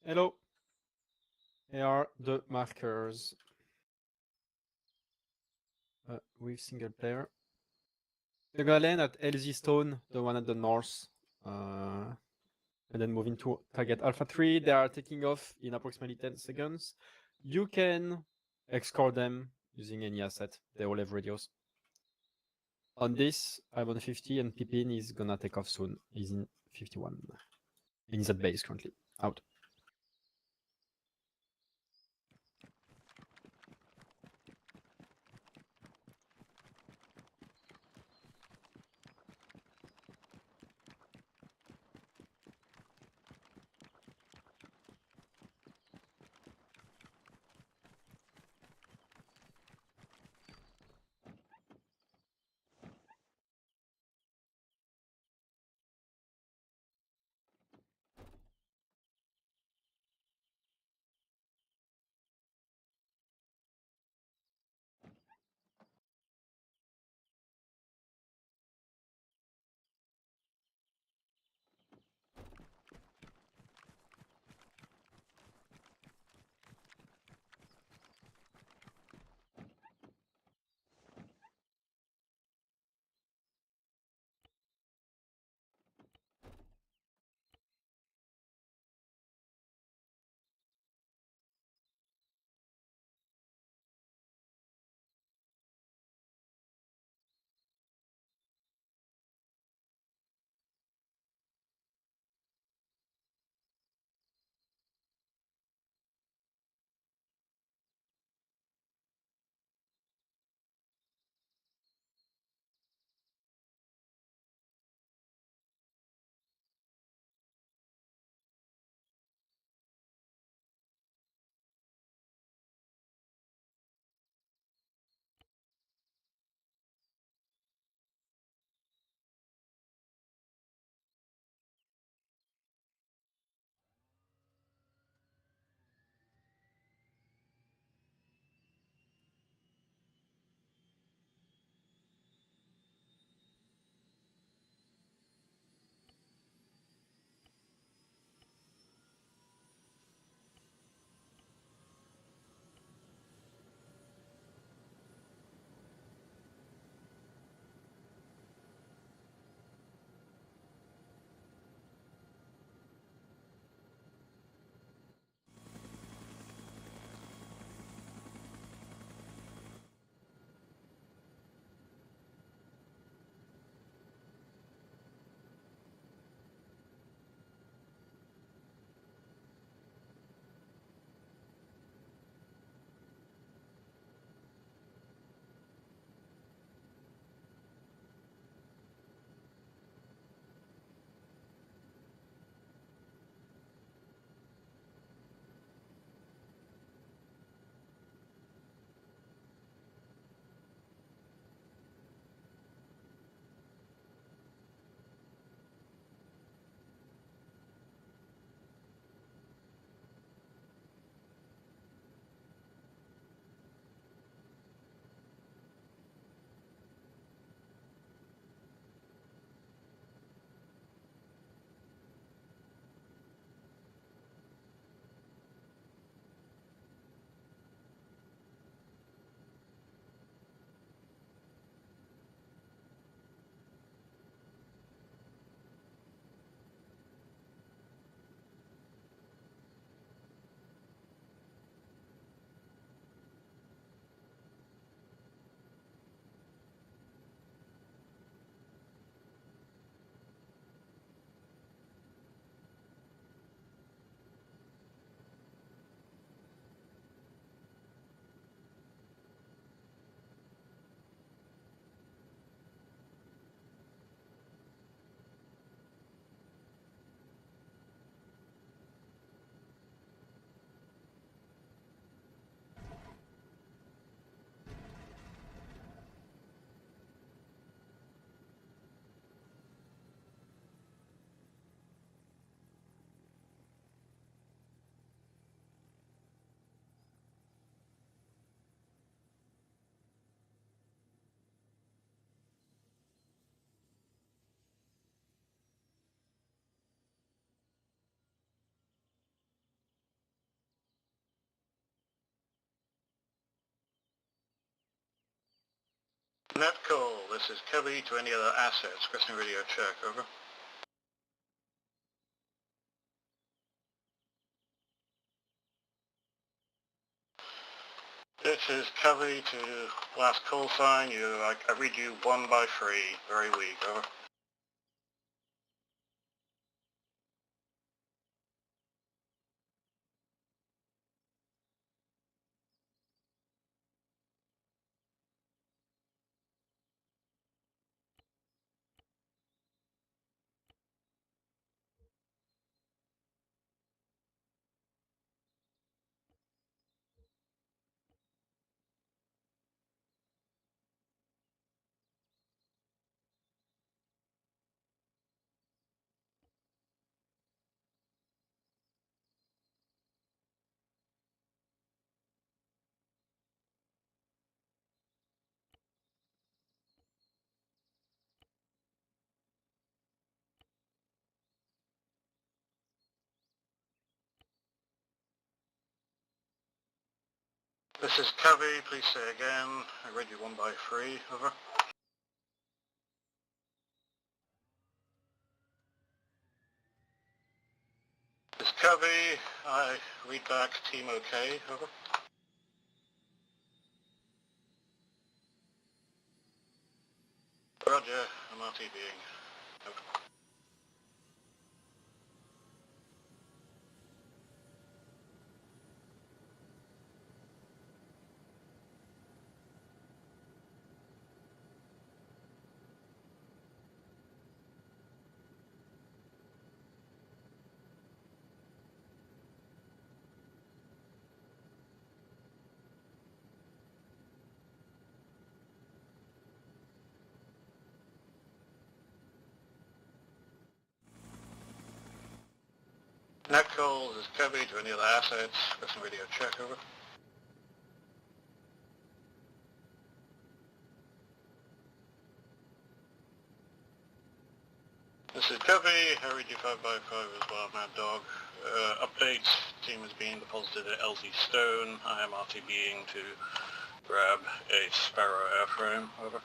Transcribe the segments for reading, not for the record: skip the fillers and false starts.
Hello. Here are the markers with single player. They're gonna land at LZ Stone, the one at the north, and then moving to target Alpha 3. They are taking off in approximately 10 seconds. You can escort them using any asset. They all have radios. On this, I'm on 50 and Pippin is gonna take off soon. He's in 51. And he's at base currently. Out. Net call, this is Cubby to any other assets. Requesting radio check, over. This is Cubby to last call sign. I read you 1 by 3. Very weak, over. This is Cubby, please say again. I read you 1 by 3, over. This is Cubby, I read back team OK, over. Roger, I'm RTBing, over. Net call, this is Cubby to any other assets. Requesting radio check, over. This is Cubby, I read you 5 by 5 as well, Mad Dog. Updates, team is being deposited at LZ Stone. I am RTBing to grab a Sparrow airframe, over.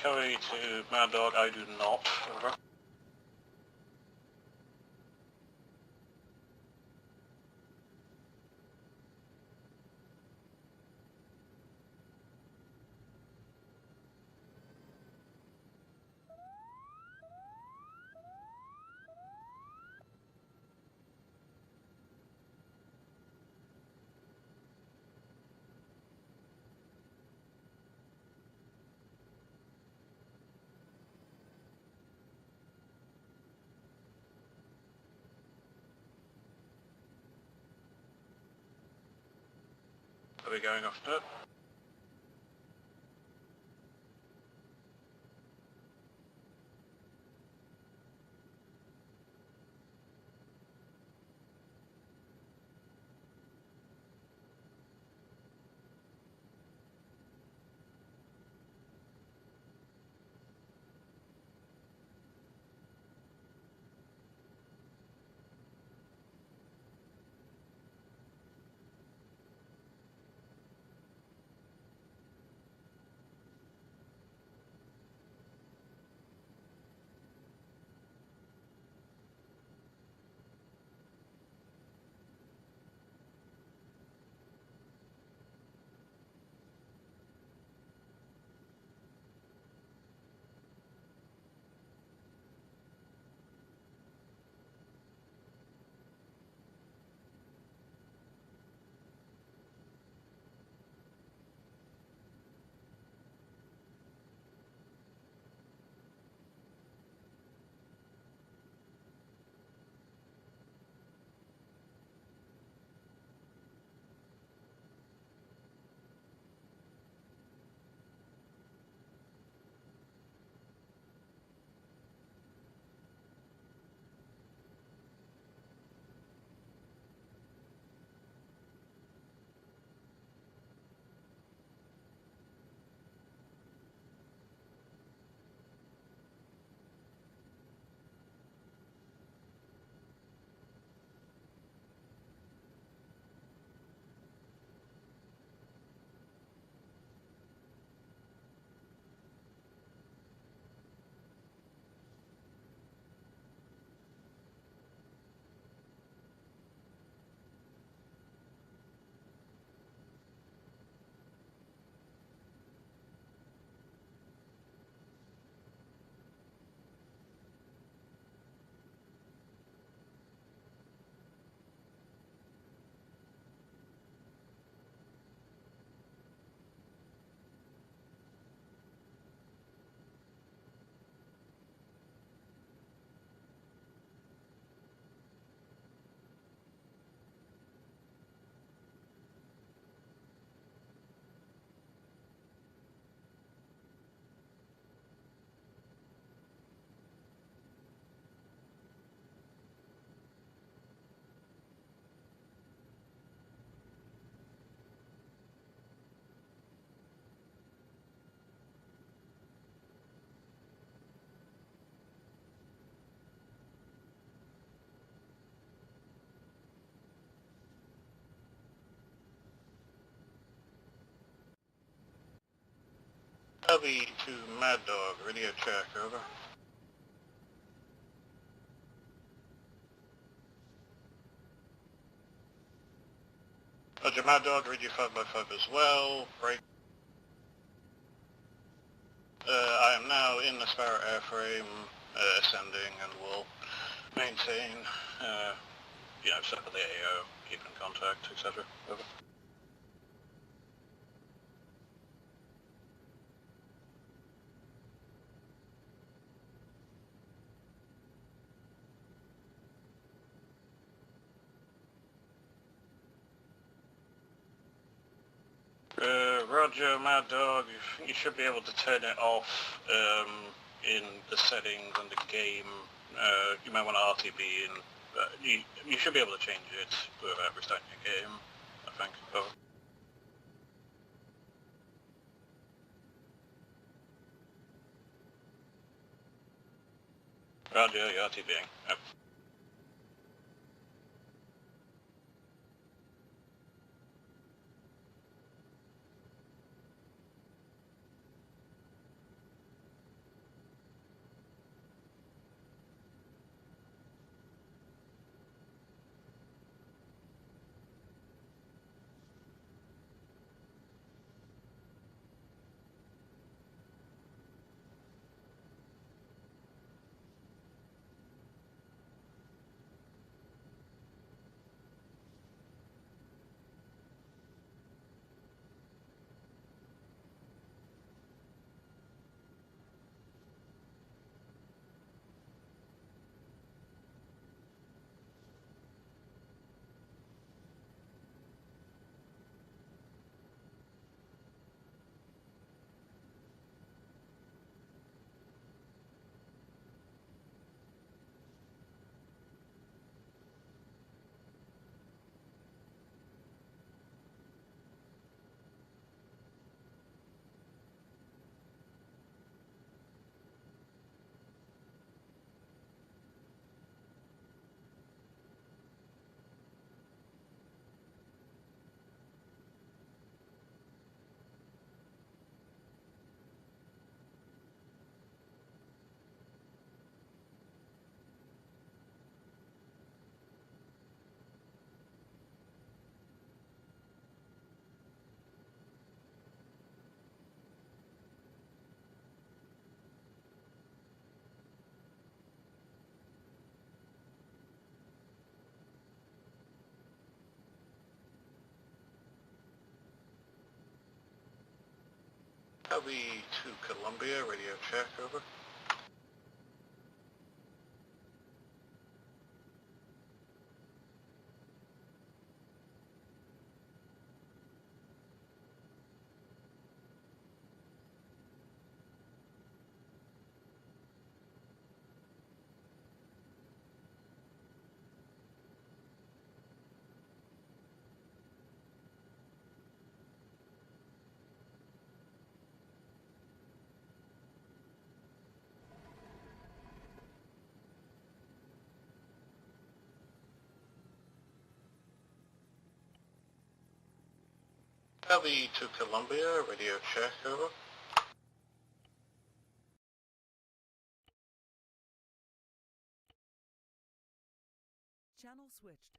Cubby to Mad Dog, I do not, over. Are we going off net? Copy to Mad Dog, radio check, over. Roger, Mad Dog, radio 5x5 as well, break. I am now in the Sparrow airframe, ascending, and will maintain, set up the AO, keep in contact, etc. Over. Roger, Mad Dog, you should be able to turn it off in the settings and the game. You might want to RTB in. You should be able to change it without restarting your game, I think. Over. Roger, you're RTBing. Yep. Copy to Columbia, radio check, over. Copy to Columbia, radio check, over. Channel switched.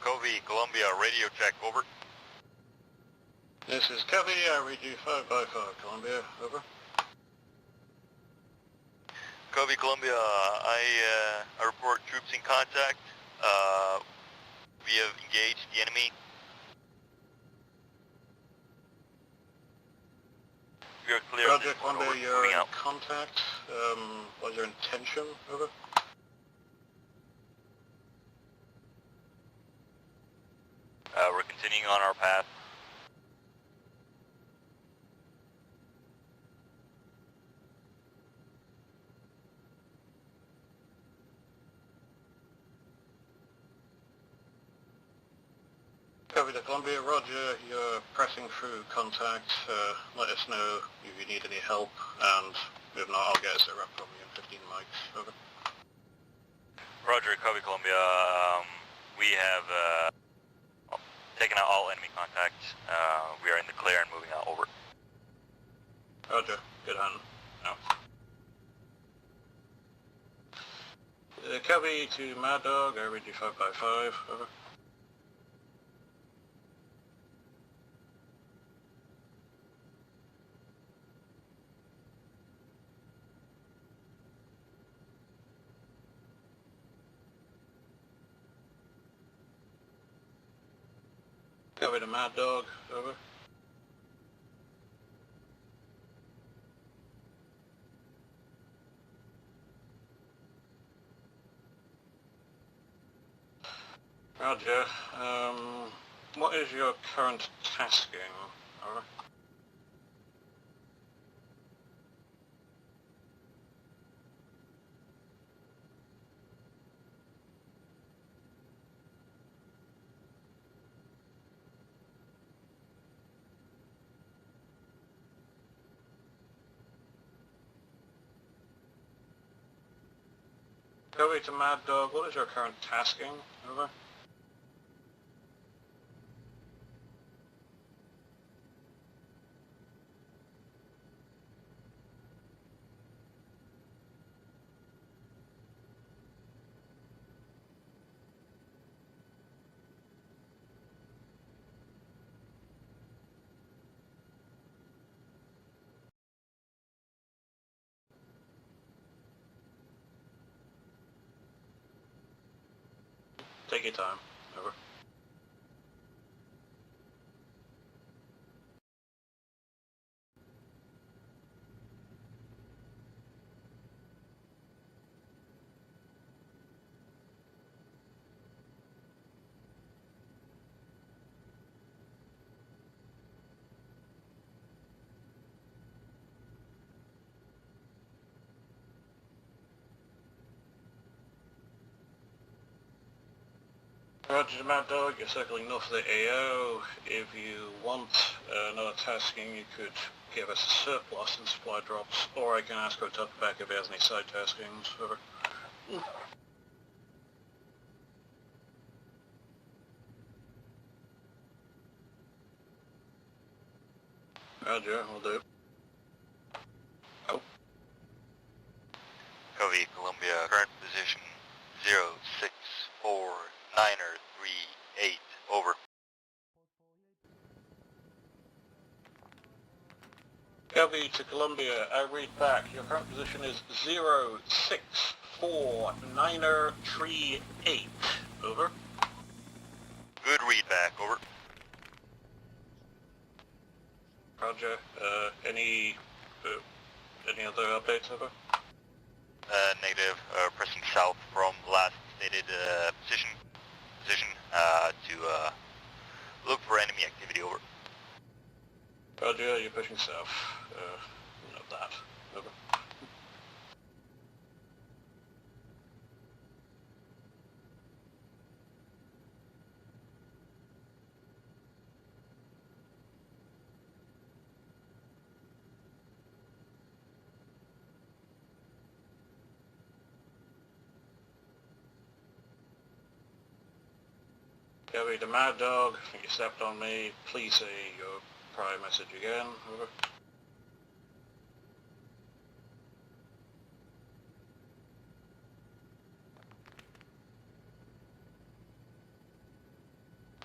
Covey, Columbia, radio check, over. This is Covey, I read you 5 by 5, Columbia, over. Covey, Columbia, I report troops in contact. We have engaged the enemy. We are clear of this Project one, Columbia, over. you're Moving in out. contact. What's your intention, over? We're continuing on our path. Copy to Columbia, roger, you're pressing through contact. Let us know if you need any help, and if not, I'll get a sit rep from you in 15 mics, over. Roger, Covey, Columbia. We have taken out all enemy contact. We are in the clear and moving out, over. Roger, good hand. No. Copy to Mad Dog, I read you 5 by 5, over. Copy to Mad Dog, over. Roger, what is your current tasking, over? Copy to Mad Dog, what is your current tasking, over? Take your time, over. Roger, Mad Dog, you're circling north of the AO. If you want another tasking, you could give us a surplus and supply drops, or I can ask her to talk back if he has any side taskings, over. Roger, we'll do. Oh, Covey, Columbia, current position 064-9er-38, over. Copy to Columbia, I read back. Your current position is 064-9er-38, over. Good read back, over. Roger, any other updates, over? Negative, pressing south from last stated position to look for enemy activity, over. Roger, you're pushing south. Note that, over. Copy to Mad Dog, I think you stepped on me. Please say your prior message again, over.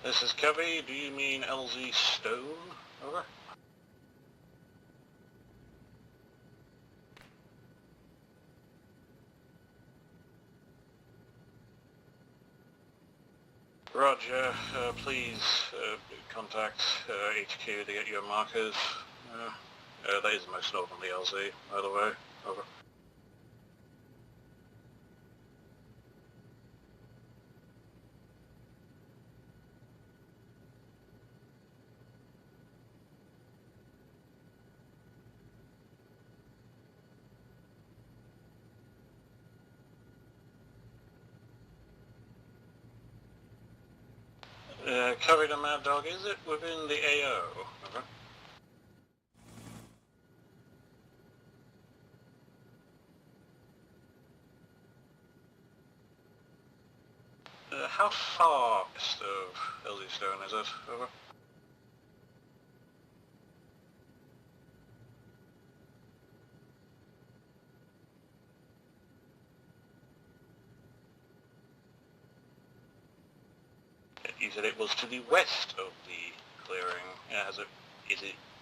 This is Covey. Do you mean LZ Stone? Over. Roger. Please contact HQ to get your markers. That is most openly LZ, by the way. Over. Covered a Mad Dog, is it within the AO? Over. How far west of LZ Stone is it? Over. You said it was to the west of the clearing.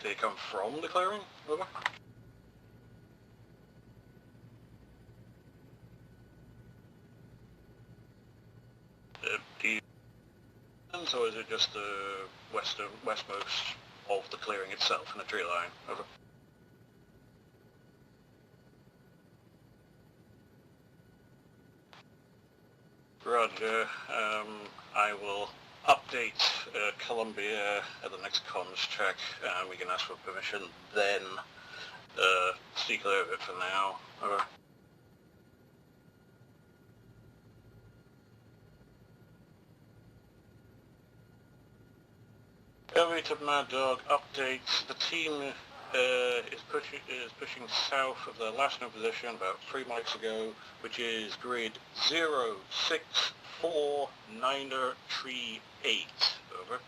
Did it come from the clearing? Over. Do you, or is it just the westmost of the clearing itself in the tree line? Over. Roger. I will update Columbia at the next comms check, and we can ask for permission then. Stay clear of it for now. Over. Covey to Mad Dog updates. The team is pushing south of their last known position about 3 miles ago, which is grid 064938. Over.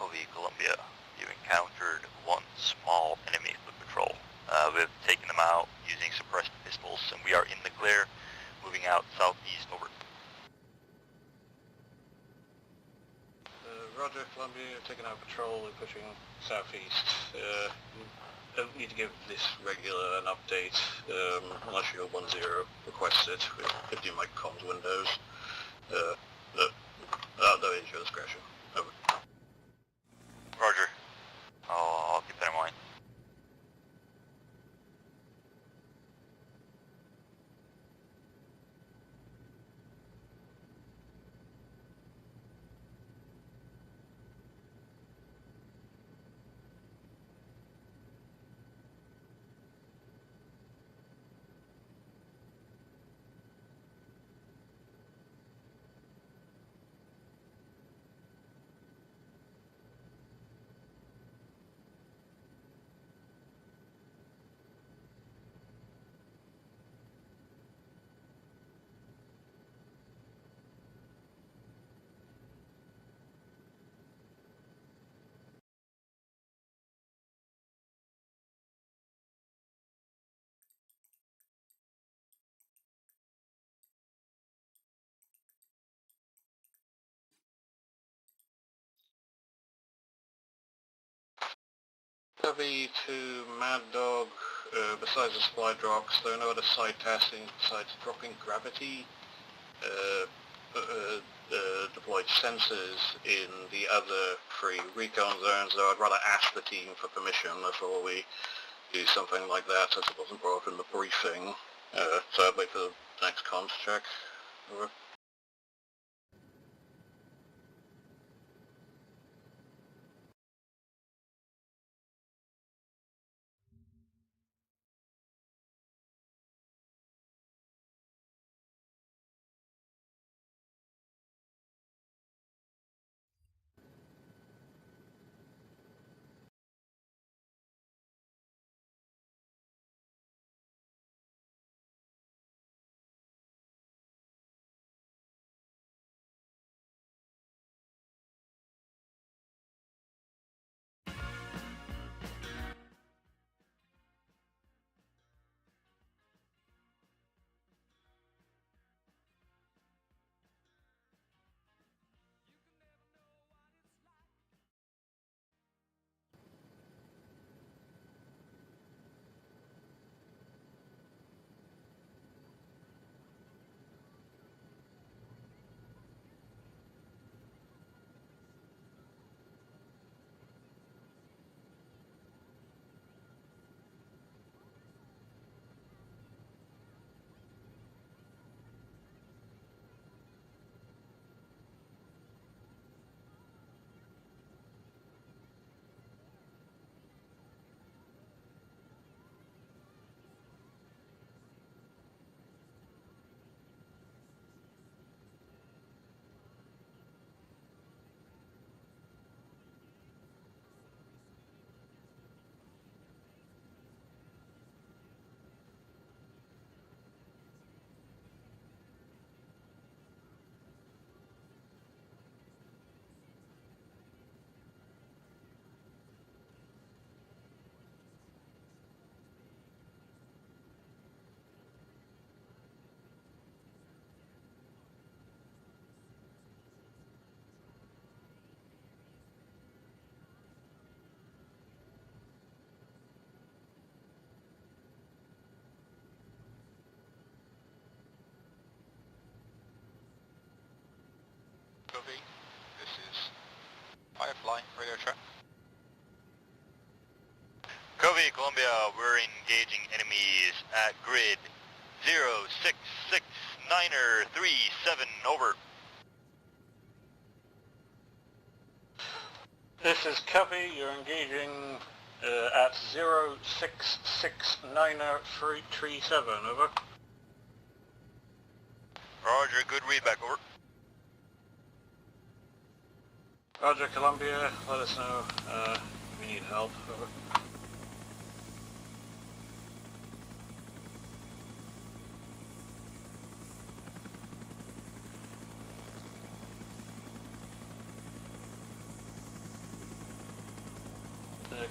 Covey, Columbia. You've encountered one small enemy foot patrol. We've taken them out using suppressed pistols, and we are in the clear, moving out southeast. Over. Roger, Columbia, taking out patrol and pushing southeast. Don't need to give this regular an update, unless your 10 requests it with 15 mic comms windows. That is your discretion. Over. Roger. I'll keep that in mind. Copy to Mad Dog. Besides the supply drops, there are no other side testing besides dropping gravity. Deployed sensors in the other 3 recon zones, though I'd rather ask the team for permission before we do something like that, as it wasn't brought up in the briefing. So I'd wait for the next comms check. Over. Copy. This is Firefly, radio track. Covey, Columbia, we're engaging enemies at grid 066937, over. This is Copy. You're engaging at 066937. Over. Roger, good readback, over. Roger, Columbia. Let us know if we need help. Over.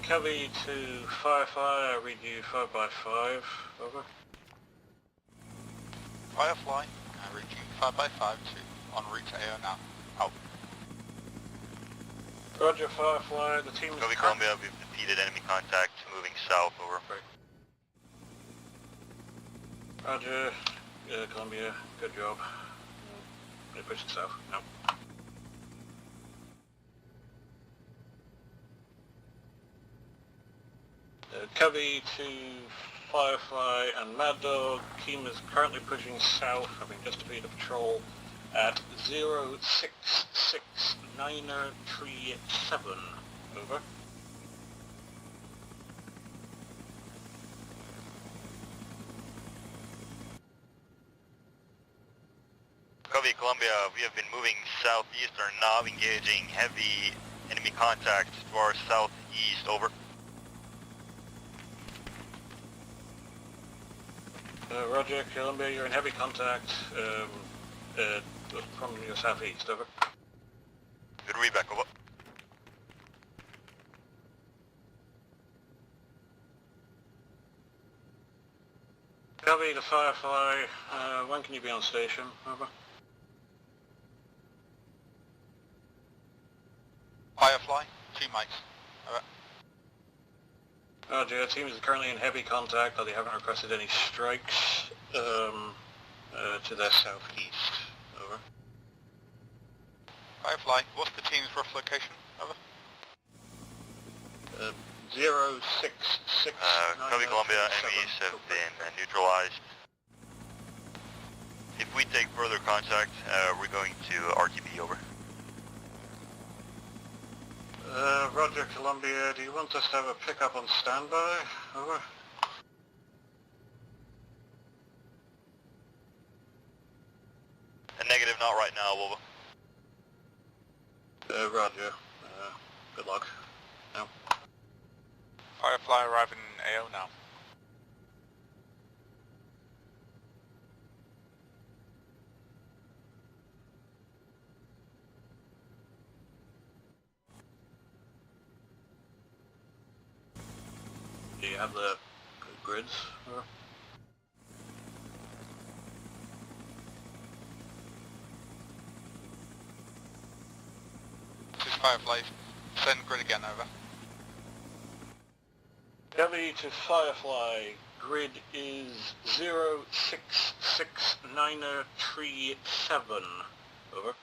Covey to Firefly, I read you 5x5, over. Firefly, I read you 5x5 to en route to AO now, out. Roger, Firefly, the team is... Covey, Columbia, we've defeated enemy contact, moving south, over. Roger, Columbia, good job. They push it south, no. Covey to Firefly and Mad Dog. Team is currently pushing south, having just defeated a patrol at 066937. Over. Covey, Columbia, we have been moving southeast, are now engaging heavy enemy contact to our southeast, over. Roger, Columbia, you're in heavy contact from your southeast, over. Good readback, over. Covey to Firefly, when can you be on station, over? Firefly, 2 mics, over. Roger, team is currently in heavy contact, but they haven't requested any strikes to their southeast. Over. Firefly, what's the team's rough location? Over. 066. Copy Columbia, enemies have been neutralized. If we take further contact, we're going to RTB, over. Roger, Columbia, do you want us to have a pickup on standby? Over. A negative, not right now, over. Roger. Good luck. No. Firefly arriving in AO now. Do you have the grids? Over. This is Firefly. Send grid again, over. Copy to Firefly. Grid is 0669037. Over.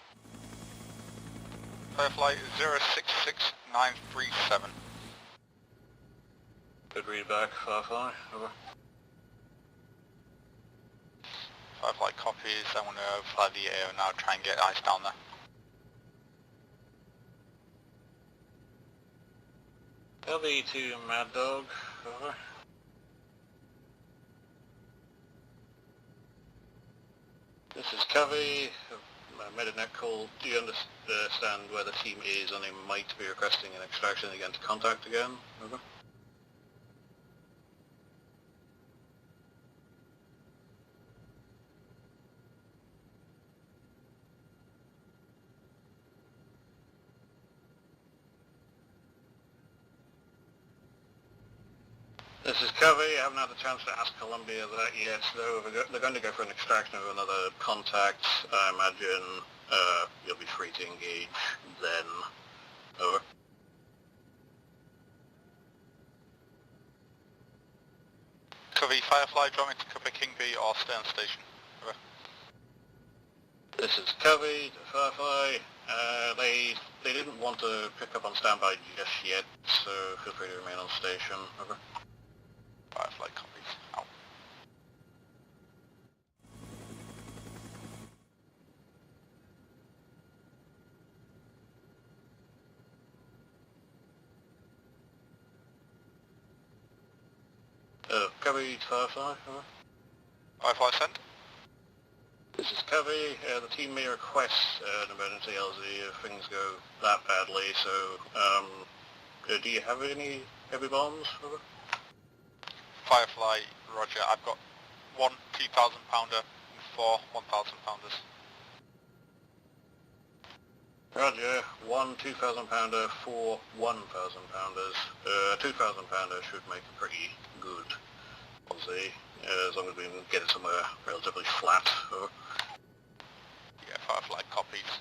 Firefly 066937. Good read back, Firefly. Over. Firefly copies. I want to fly the AO now, try and get ice down there. Copy to Mad Dog. Over. This is Covey. I made a net call. Do you understand where the team is and they might be requesting an extraction against contact again? Over. This is Covey. I haven't had a chance to ask Columbia that yet, though. They're going to go for an extraction of another contact. I imagine you'll be free to engage then. Over. Covey, Firefly, do you want me to cover King B or stay on station? Over. This is Covey to Firefly. They didn't want to pick up on standby just yet, so feel free to remain on station. Over. Firefly copies. Out. Covey to Firefly. Over. Firefly send. This is Covey. The team may request an emergency LZ if things go that badly, so do you have any heavy bombs? Over? Firefly, roger. I've got 1 2,000 pounder and 4 1,000 pounders. Roger. 1 2,000 pounder, 4 1,000 pounders. 2,000 pounder should make a pretty good LZ, as long as we can get it somewhere relatively flat. Over. Yeah, Firefly copies.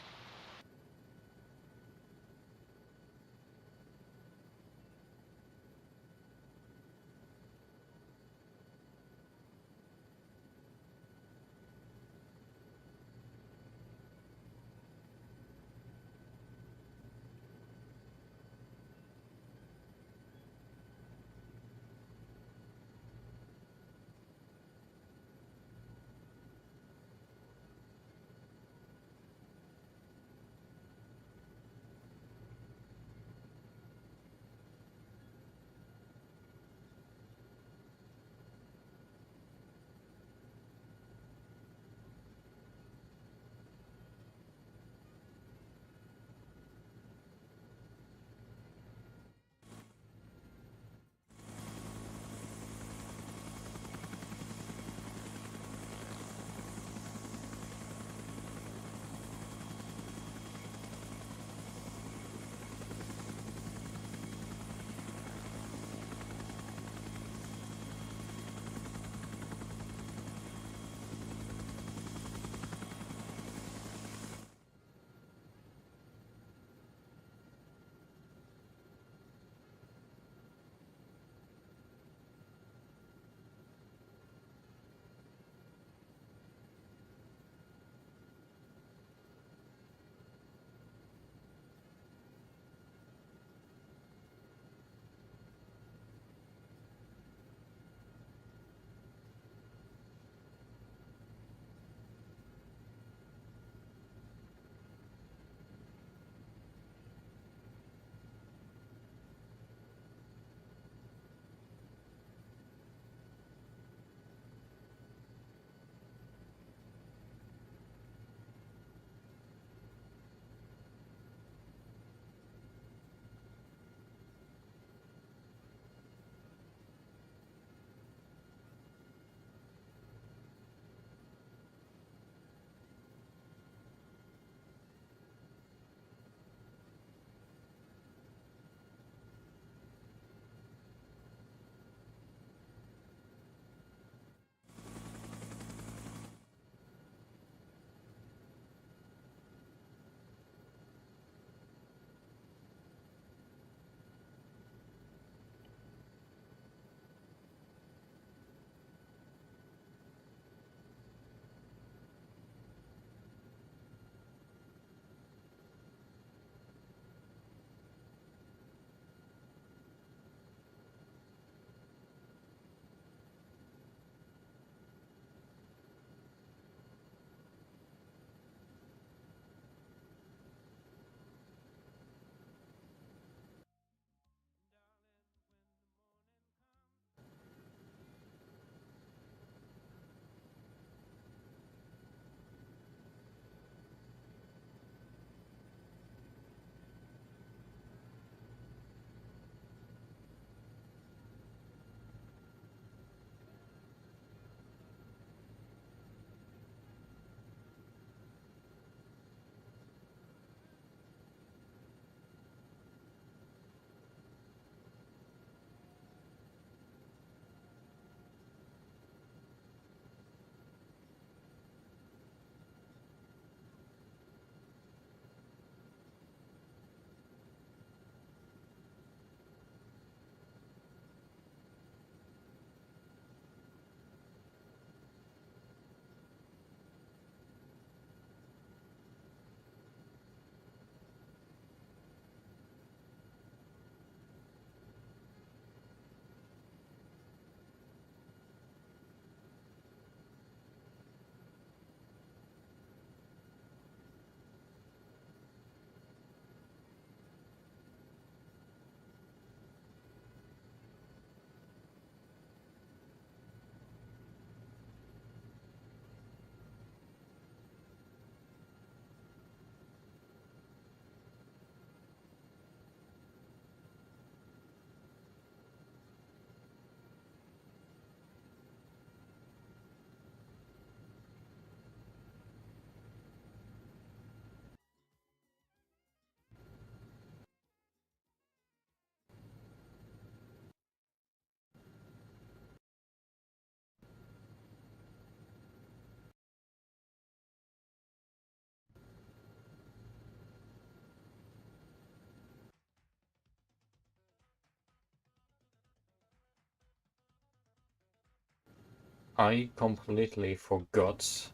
I completely forgot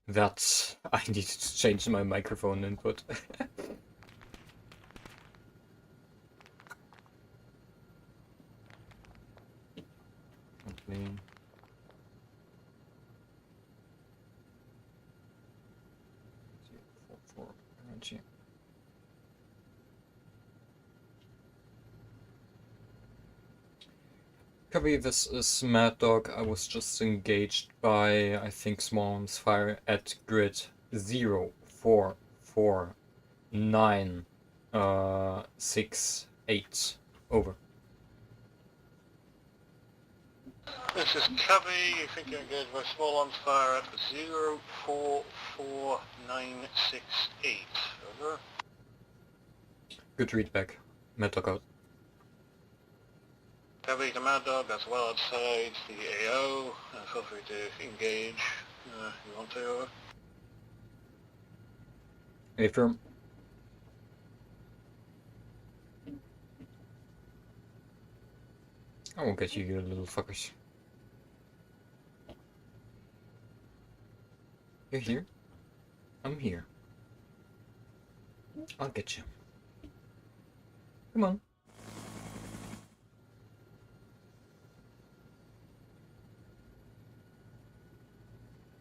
that I needed to change my microphone input. Okay. Energy. Copy, this is Mad Dog. I was just engaged by, I think, small arms fire at grid 044968. Over. This is Covey. You think you're engaged by small arms fire at 044968. Over. Good read back. Mad Dog out. Covey to Mad Dog, that's well outside the AO. Feel free to engage if you want to. Over. Affirm. I won't get you, you little fuckers. You're here? I'm here. I'll get you. Come on.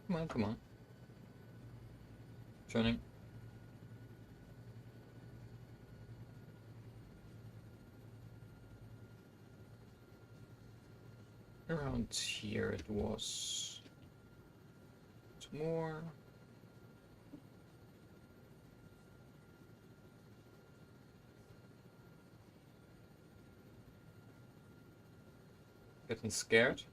Come on, come on. Turning. Around here it was. Some more. Getting scared.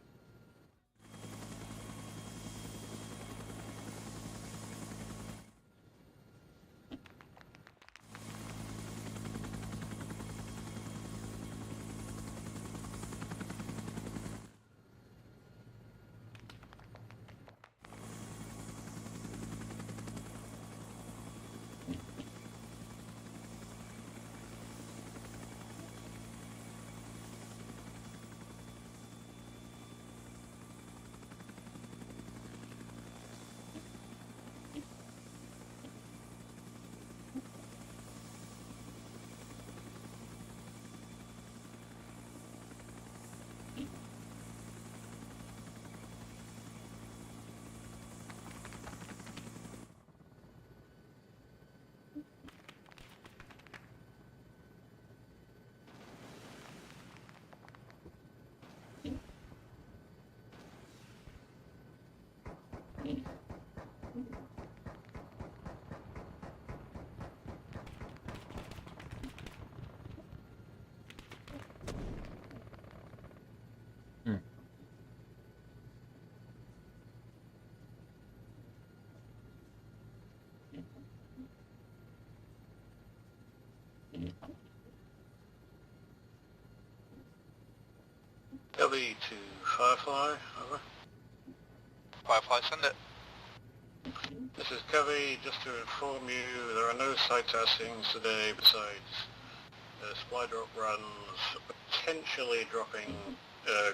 Covey to Firefly. Over. Firefly, send it. This is Covey. Just to inform you, there are no site testings today besides supply drop runs, potentially dropping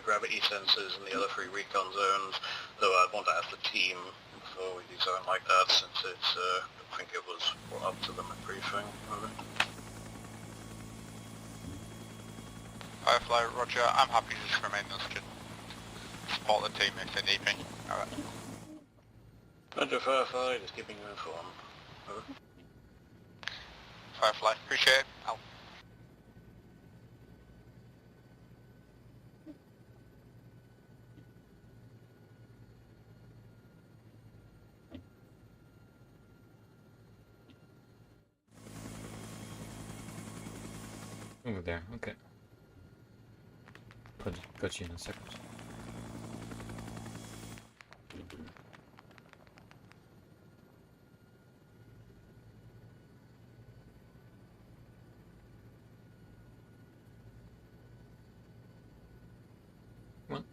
gravity sensors in the other 3 recon zones, though I'd want to ask the team before we do something like that, since it's, I think it was brought up to them at briefing. Over. Firefly, roger. I'm happy to just remain those to support the team if they need me. Alright. Roger, Firefly, just keeping you informed. Over. Firefly, appreciate it. Out. Over there, okay. Got you in a second. Come on.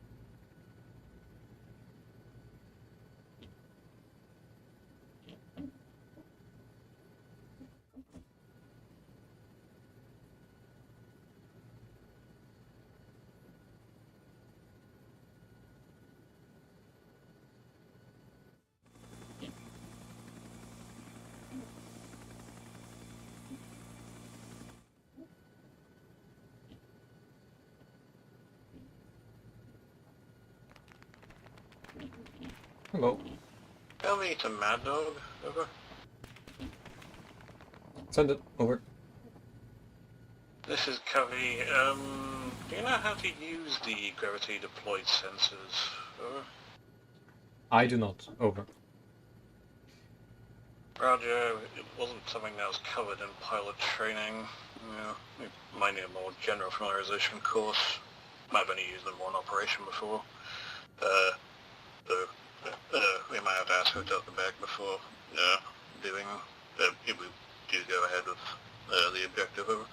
Hello. Covey to Mad Dog, over. Send it over. This is Covey. Do you know how to use the gravity deployed sensors? Over. I do not. Over. Roger, it wasn't something that was covered in pilot training. Yeah, we might need a more general familiarization course. Might have only used them in one operation before. We might have to ask who took them back before doing, if we do go ahead with the objective. Over.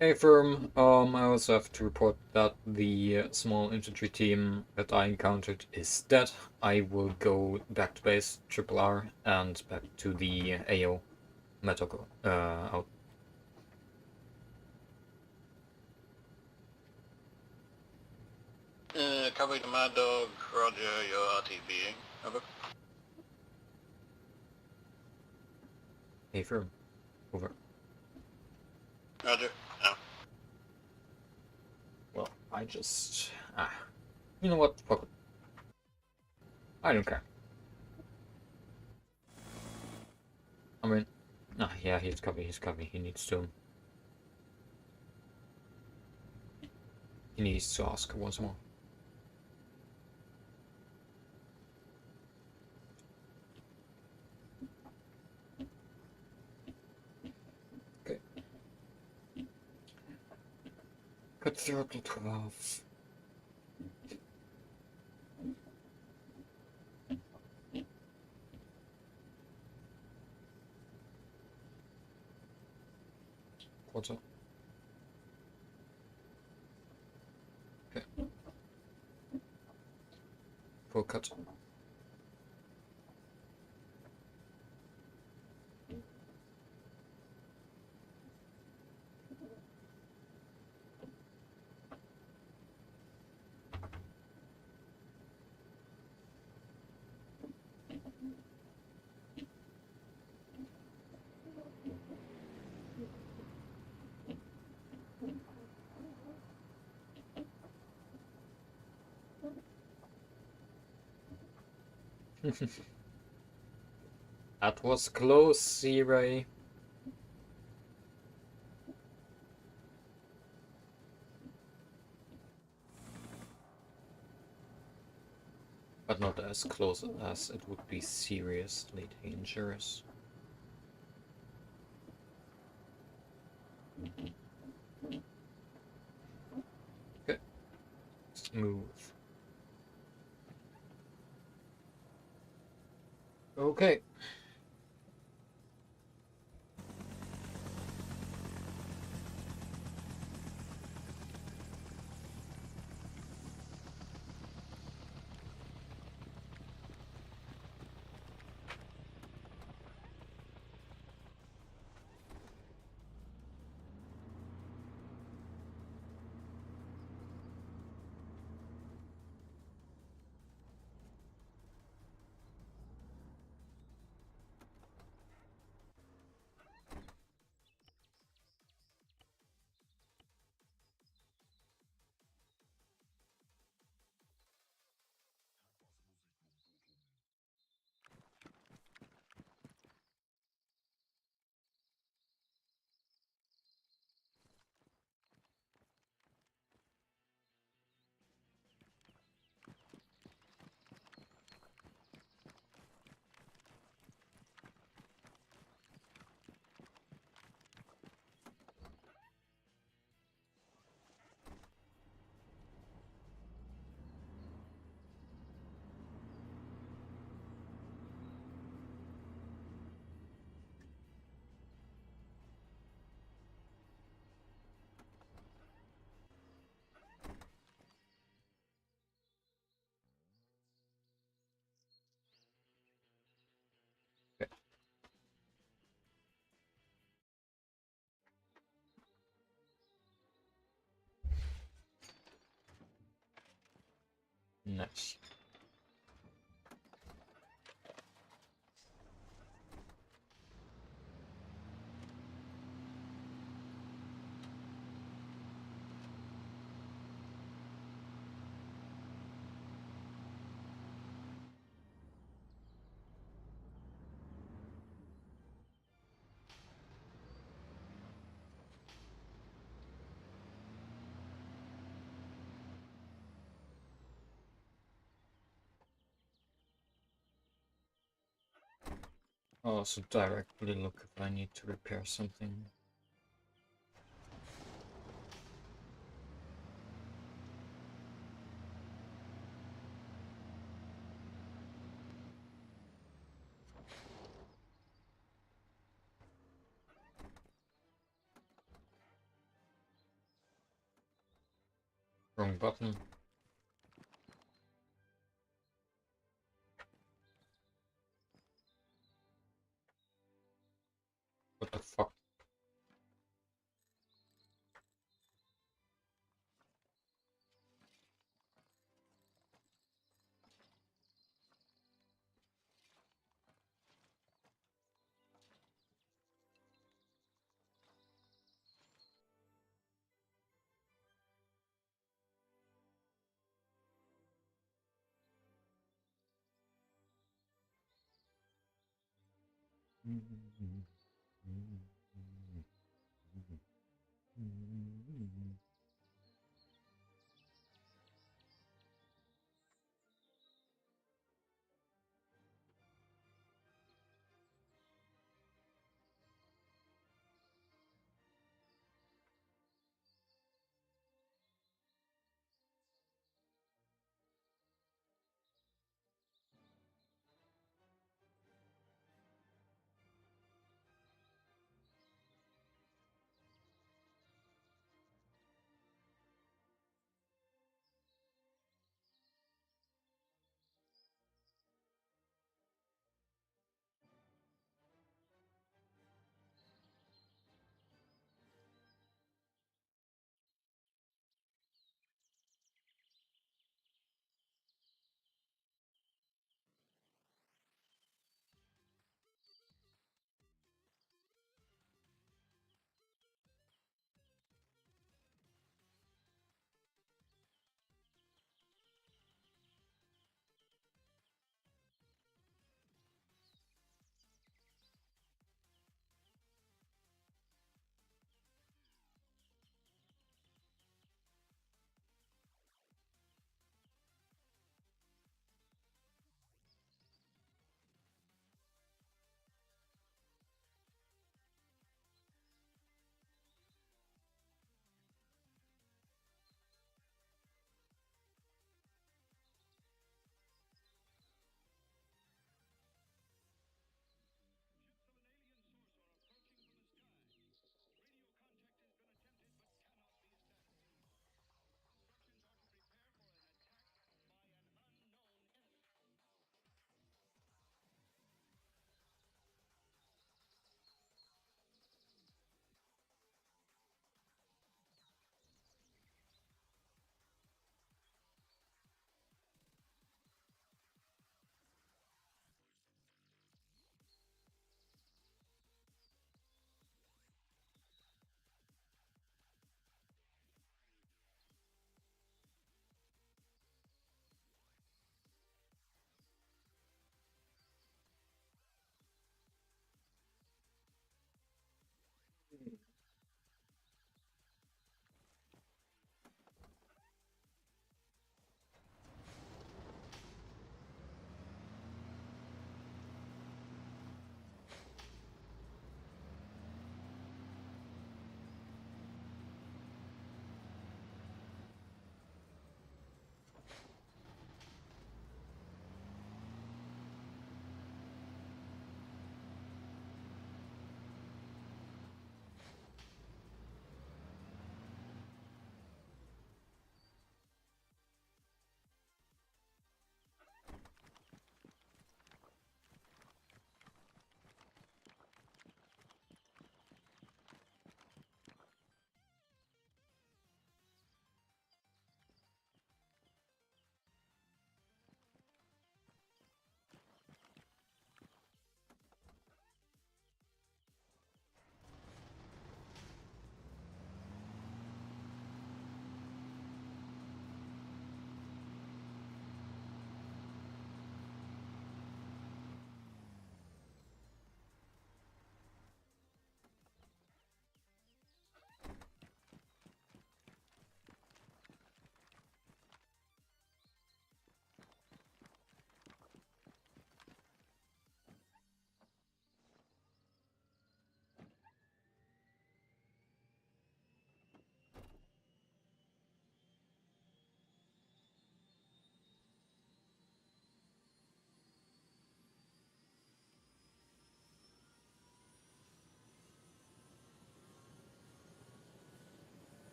Hey firm, I also have to report that the small infantry team that I encountered is dead. I will go back to base, Triple R, and back to the AO Metoko, out. Covey to Mad Dog, Roger, your RTBing. Over. Hey firm, over. Roger. Well, I just... You know what? Fuck it. I don't care. I mean... yeah, he's Covey, he needs to... He needs to ask once more. Okay. Cut throttle 12. Quarter. Okay. Full cut. That was close, C-Ray. But not as close as it would be seriously dangerous. Okay. Smooth. Okay. Nice. I'll also directly look if I need to repair something. Wrong button. What the fuck?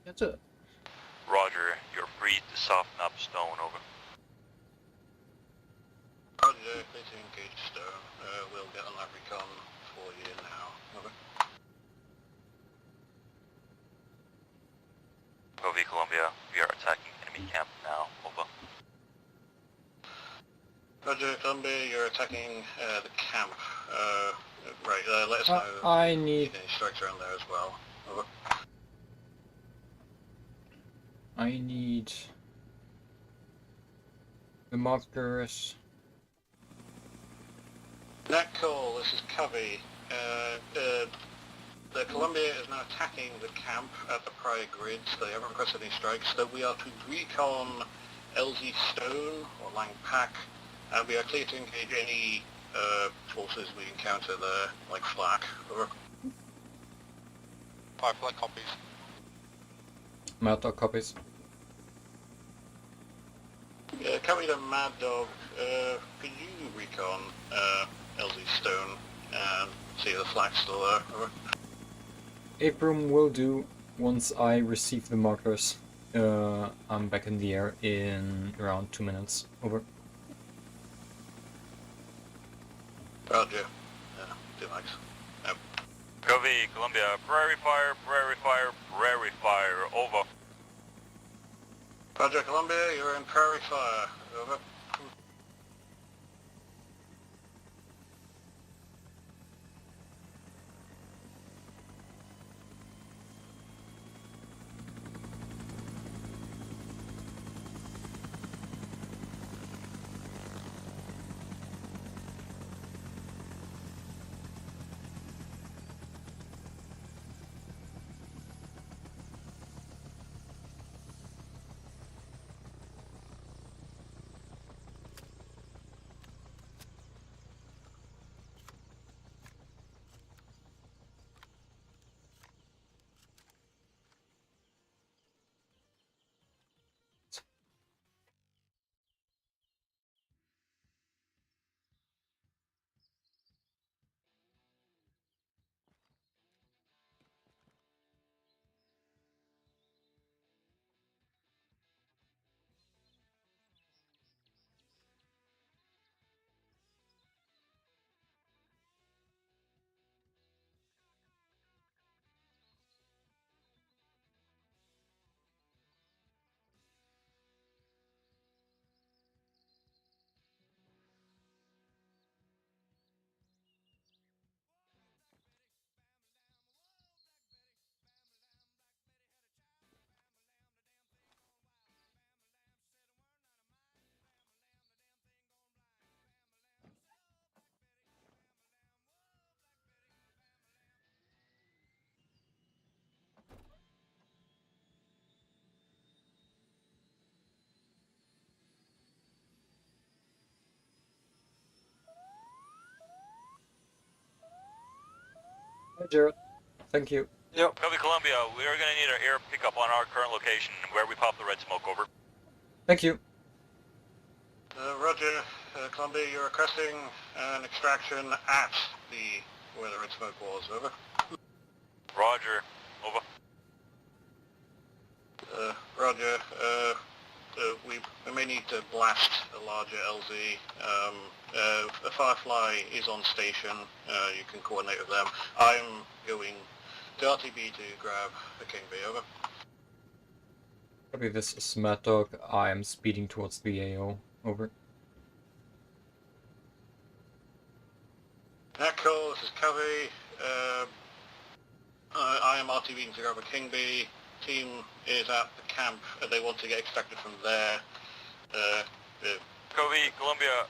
That's it. Roger, you're free to soften up stone, over. Roger, please engage stone. We'll get on that recon for you now. Over. Covey, Columbia, we are attacking enemy camp now, over. Roger, Columbia, you're attacking the camp. Right, let us know I if need... you get any strikes around there as well. Over. I need... the markers. Net call, this is Covey. The Columbia is now attacking the camp at the prior grids. They haven't requested any strikes, so we are to recon LZ Stone or Lang Pak, and we are clear to engage any forces we encounter there, like flak. Over. Firefly copies. Mad Dog copies. Covey the Mad Dog, could you recon LZ Stone and see if the flak's still there? Over. Abram will do once I receive the markers. I'm back in the air in around 2 minutes. Over. Roger. Do Max. Covey, Columbia, prairie fire, prairie fire, prairie fire, over. Roger, Columbia, you're in prairie fire. Over. Hi, Jared. Thank you. Yep. Covey, Columbia, we are going to need an air pickup on our current location where we pop the red smoke, over. Thank you. Roger, Columbia, you're requesting an extraction at where the red smoke was. Over. Roger, over. Roger, we may need to blast a larger LZ. A Firefly is on station. You can coordinate with them. I'm going to RTB to grab a King B. Over. Copy, this is Mad Dog. I am speeding towards the AO. Over. Echo, this is Covey. I am RTBing to grab a King B. Team is at the camp. They want to get extracted from there. Covey, Columbia.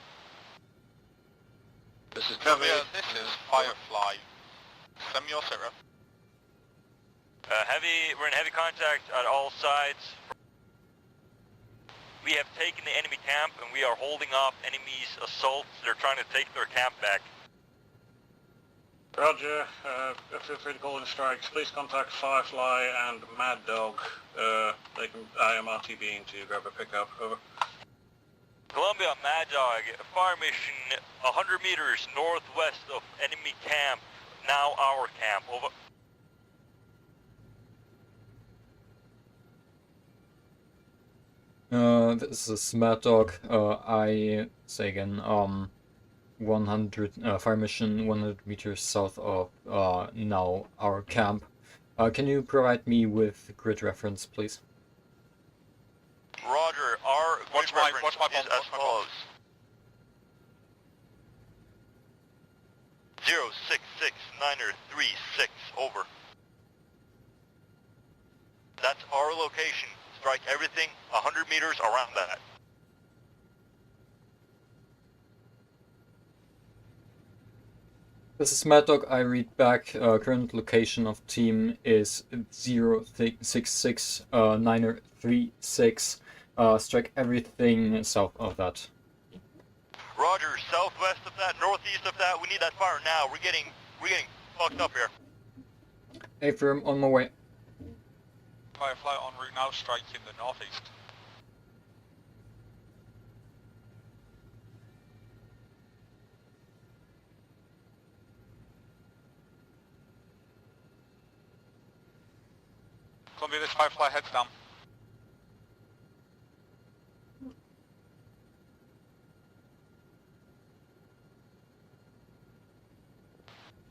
This is Covey. Columbia, this is Firefly. Send me your sitrep. We're in heavy contact at all sides. We have taken the enemy camp and we are holding off enemy's assault. They're trying to take their camp back. Roger, feel free to call in strikes. Please contact Firefly and Mad Dog. I am RTBing to grab a pickup. Over. Columbia, Mad Dog, fire mission 100 meters northwest of enemy camp, now our camp, over. This is Mad Dog. I say again, 100 fire mission 100 meters south of now our camp. Can you provide me with grid reference, please? Roger, our What's grid my- reference what's my is bomb? as What's my bomb? follows. 066-936, over. That's our location. Strike everything 100 meters around that. This is Mad Dog. I read back. Current location of team is 066-936. Strike everything south of that. Roger, southwest of that, northeast of that, we need that fire now. We're getting fucked up here. Affirm, on my way. Firefly en route now, striking the northeast. Columbia, this Firefly heads down.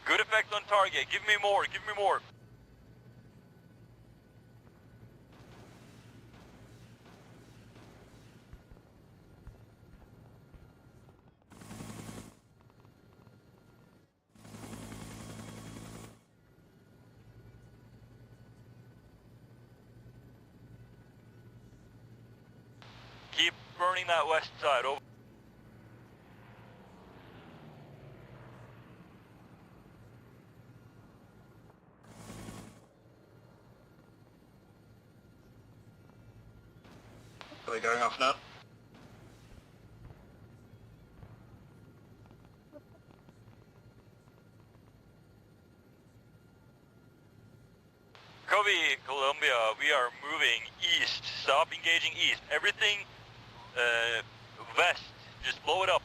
Good effect on target. Give me more, give me more. Keep burning that west side, over. Are we going off now? Copy, Columbia, we are moving east. Stop engaging east. Everything west. Just blow it up.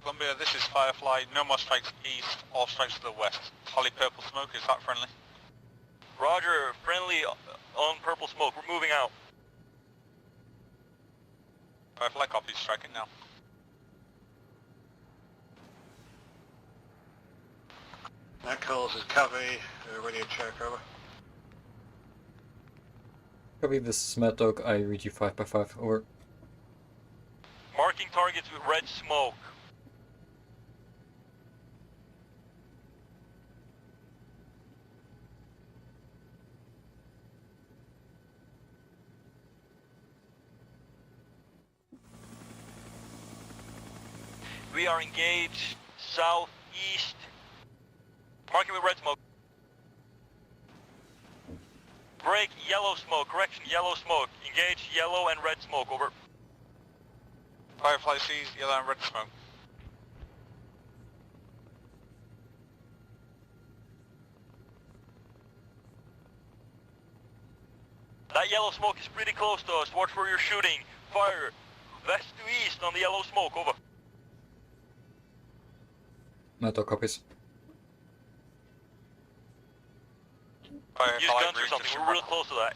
Columbia, this is Firefly. No more strikes east, all strikes to the west. Holly purple smoke, is that friendly? Roger, friendly on purple smoke. We're moving out. Firefly copies, striking now. That calls is Covey, radio check, over. Copy, this is Mad Dog. I read you 5x5, over. Marking targets with red smoke. We are engaged southeast. Marking with red smoke. Break yellow smoke. Correction, yellow smoke. Engage yellow and red smoke. Over. Firefly sees yellow and red smoke. That yellow smoke is pretty close to us. Watch where you're shooting. Fire. West to east on the yellow smoke. Over. Mad Dog copies. Firefly Use guns or route something. to We're real close to that.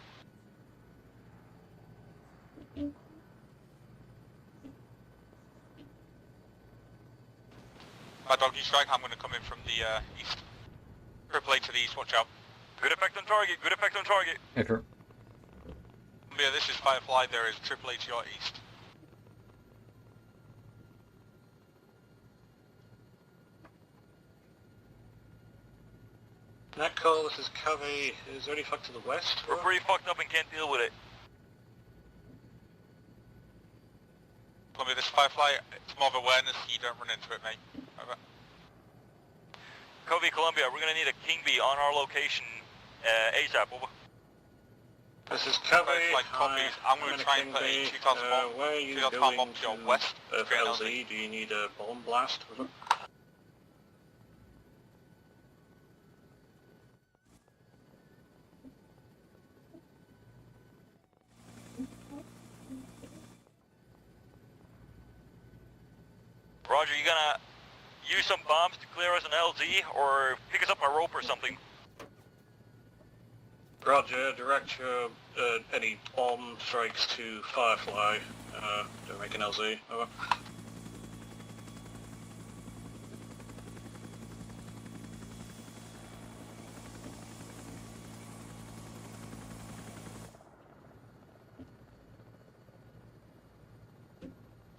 Doggy strike, I'm going to come in from the east. Triple A to the east, watch out. Good effect on target. Good effect on target. Affirm. Columbia, this is Firefly, there is Triple A to your east. That call, this is Covey, is there any fuck to the west? We're pretty fucked up and can't deal with it. Columbia, this Firefly, it's more of awareness, you don't run into it, mate. Over. Covey, Columbia, we're gonna need a King Bee on our location ASAP. Over. This is Covey, Firefly copies. I'm going to try and put a 2000 bomb, where are you 2000 going bomb to your to, west. for Straight LZ? Do you need a bomb blast? Over. Roger, you gonna use some bombs to clear us an LZ or pick us up a rope or something? Roger, direct your any bomb strikes to Firefly. Don't make an LZ. Over.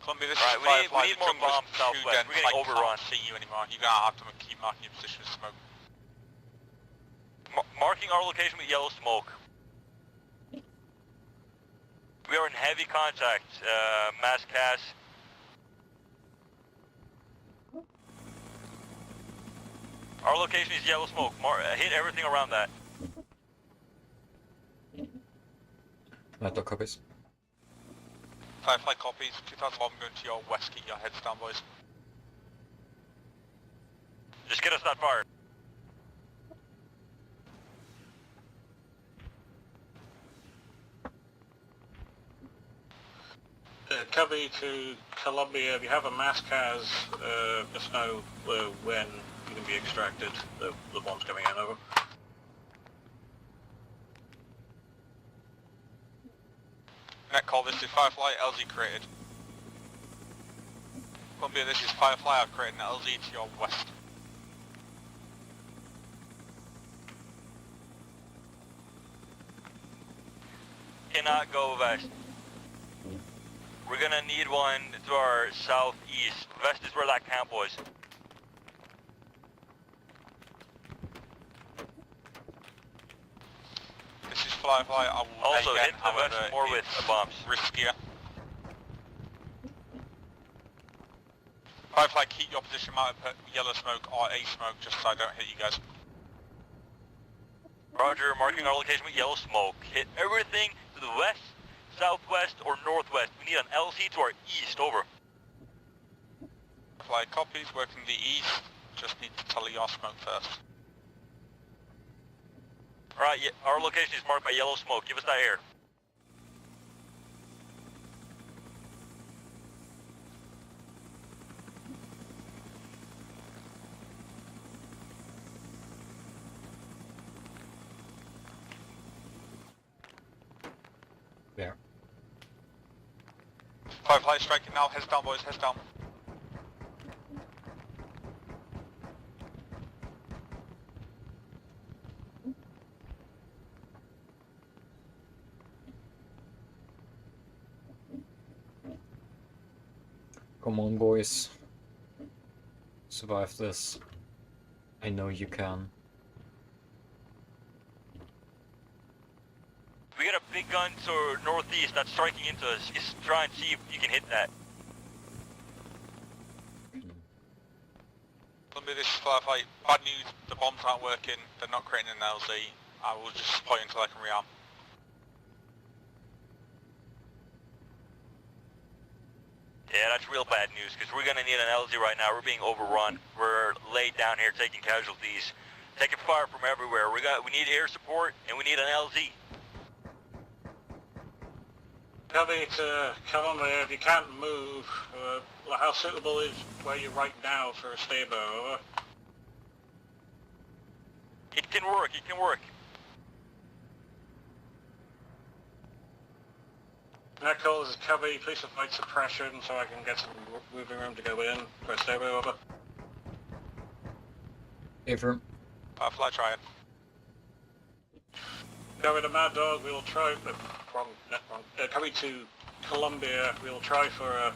Columbia, this Right, is we Firefly. need The more jungle is bombs too southwest. dense, We're getting I overrun. can't see you anymore. You're gonna have to keep marking your position with smoke. Marking our location with yellow smoke. We are in heavy contact. Mass cast. Our location is yellow smoke. Hit everything around that. Mad Dog copies. Firefly copies. 2001 going to your west. Keep your heads down, boys. Just get us that fire. Covey to Columbia, if you have a mass cas, just know when you can be extracted. The bomb's coming in, over. Net call, this is Firefly, LZ created. Columbia, this is Firefly, I've created an LZ to your west. Cannot go west. We're gonna need one to our southeast. West is where that camp was. This is Firefly, I will Also, again, hit the west however, more with it's the bombs. riskier. Firefly, keep your position mounted, put yellow smoke or a smoke just so I don't hit you guys. Roger, marking our location with yellow smoke. Hit everything to the west, southwest, or northwest. We need an LC to our east, over. Firefly copies, working the east, just need to tally your smoke first. Alright, our location is marked by yellow smoke. Give us that air. There. Firefly striking now, heads down boys, heads down. Come on, boys. Survive this. I know you can. We got a big gun to northeast that's striking into us. Just try and see if you can hit that. Columbia, this is Firefly. Bad news, the bombs aren't working, they're not creating an LZ. I will just support you until I can rearm. Yeah, that's real bad news, because we're gonna need an LZ right now. We're being overrun. We're laid down here taking casualties. Taking fire from everywhere. We need air support, and we need an LZ. Covey to Columbia, if you can't move, how suitable is where you're right now for a stabo, over? It can work, it can work. That call is Covey, please avoid suppression so I can get some moving room to go in for a stabo, over. Affirm. Firefly trying. Covey to Mad Dog, we'll try, wrong. Covey to Columbia, we'll try for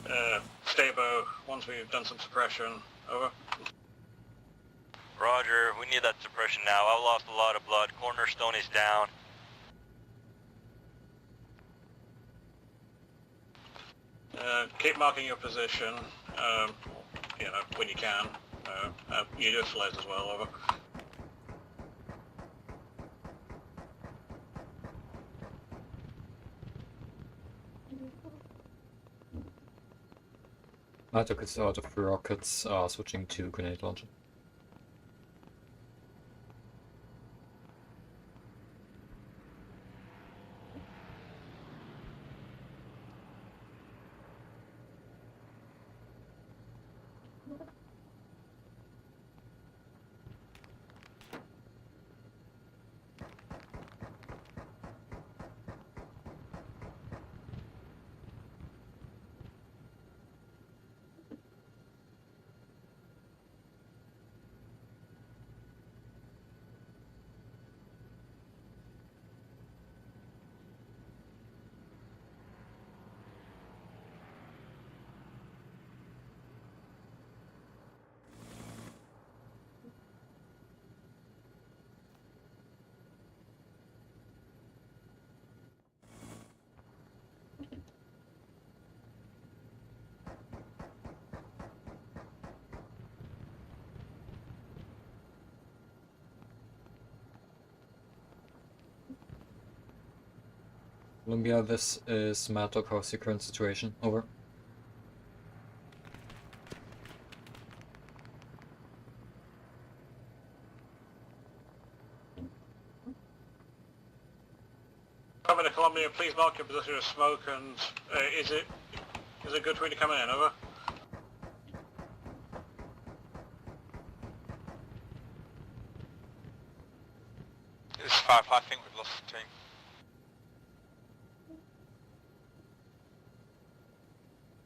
a stabo once we've done some suppression, over. Roger, we need that suppression now. I've lost a lot of blood. Cornerstone is down. Keep marking your position, you know, when you can. You do flares as well, over. I took it out of rockets, switching to grenade launcher. Columbia, this is Mad Dog. How's your current situation? Over. Over to Columbia, please mark your position of smoke and is it good for you to come in, over? This is Firefly, I think we've lost the team.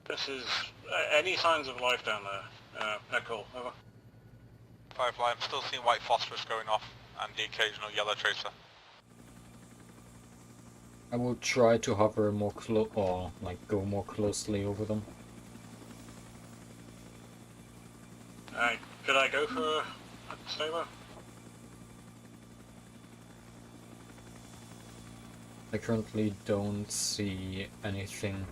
This is any signs of life down there, Nicole, over? Firefly, I'm still seeing white phosphorus going off and the occasional yellow tracer. I will try to hover more or like go more closely over them. Alright, should I go for a saber? I currently don't see anything.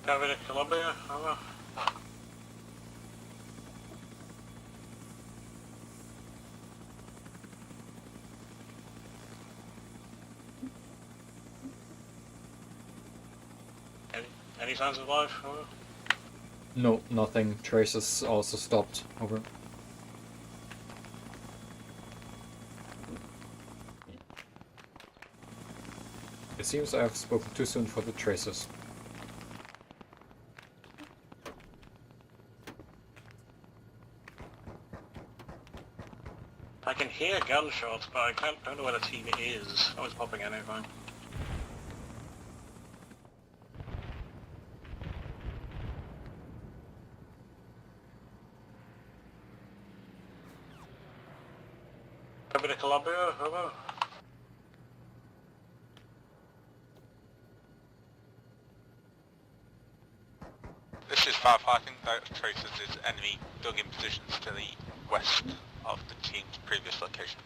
Over to Columbia, over? Any signs of life, over? No, nothing. Traces also stopped. Over. It seems I have spoken too soon for the traces. I can hear gunshots, but I don't know where the team is. I was popping anything. Over to Columbia, over? This is Firefly, I think that traces is enemy dug in positions to the west of the team's previous location.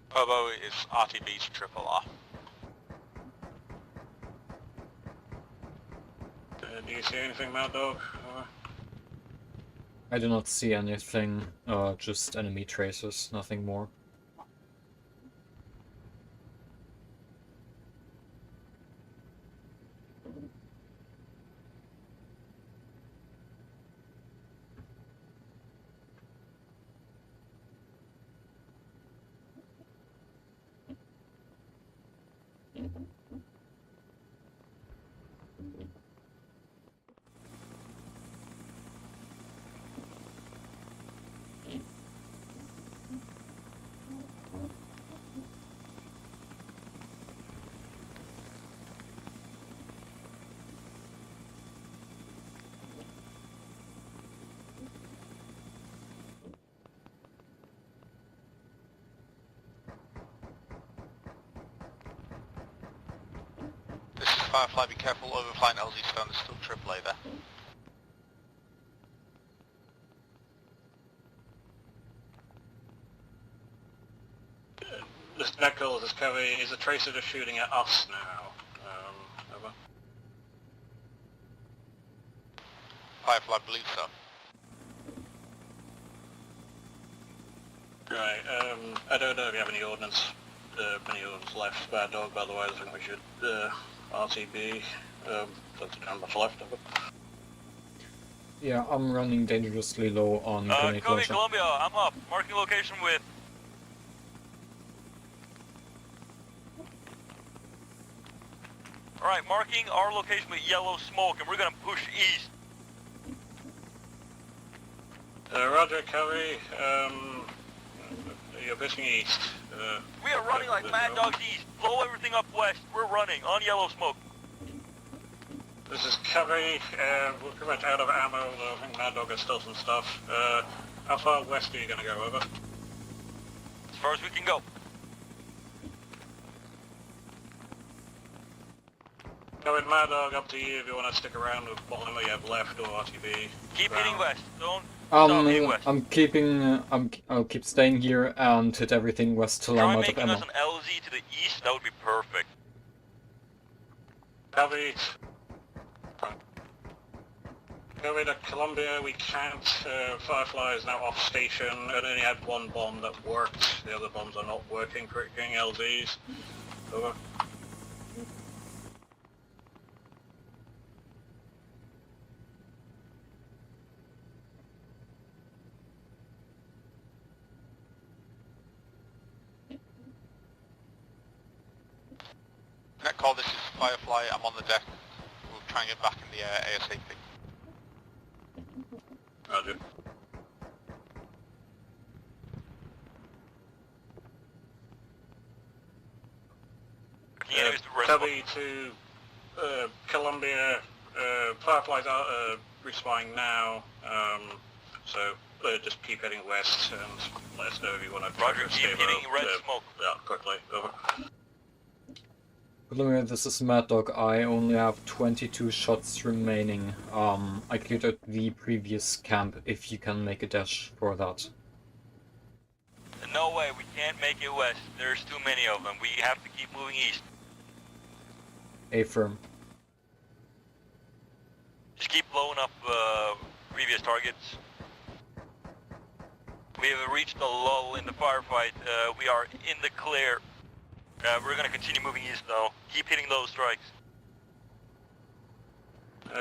Hobo is RTB's triple R. Do you see anything, Mad Dog? Over? I do not see anything, just enemy traces, nothing more. This is Firefly, be careful, overflying LZ Stone, there's still AAA there. This Nicole, this Covey, is a tracer just shooting at us now? Over? Firefly, I believe so. Right, I don't know if you have any ordnance left, Bad Dog, but otherwise I think we should, RTB, that's down much left of it. Yeah, I'm running dangerously low on grenade Copy, launcher. Columbia, I'm up. Marking location with... Alright, marking our location with yellow smoke, and we're gonna push east. Roger, Covey, you're pushing east. We are running like mad dogs east. Blow everything up west. We're running on yellow smoke. This is Covey. We're pretty much out of ammo, though I think Mad Dog has still some stuff. How far west are you going to go, over? As far as we can go. Going Mad Dog, up to you if you want to stick around with what ammo you have left or RTB. Keep hitting west. Don't Um, stop hitting west. I'll keep staying here and hit everything west till I'm Try out of making ammo. us an LZ to the east. That would be perfect. Covey. Covey to Columbia, we can't. Firefly is now off station. It only had one bomb that worked. The other bombs are not working for getting LZs. Over. Net call, this is Firefly, I'm on the deck. We'll try and get back in the air ASAP. Roger. Covey to Columbia. Firefly's out, respawning now, so just keep heading west and let us know if you want to Roger, keep hitting red smoke. Yeah, quickly. Over. Columbia, this is Mad Dog. I only have 22 shots remaining. I cleared out the previous camp if you can make a dash for that. No way, we can't make it west. There's too many of them. We have to keep moving east. Affirm. Just keep blowing up previous targets. We have reached a lull in the firefight. We are in the clear. We're going to continue moving east though. Keep hitting those strikes.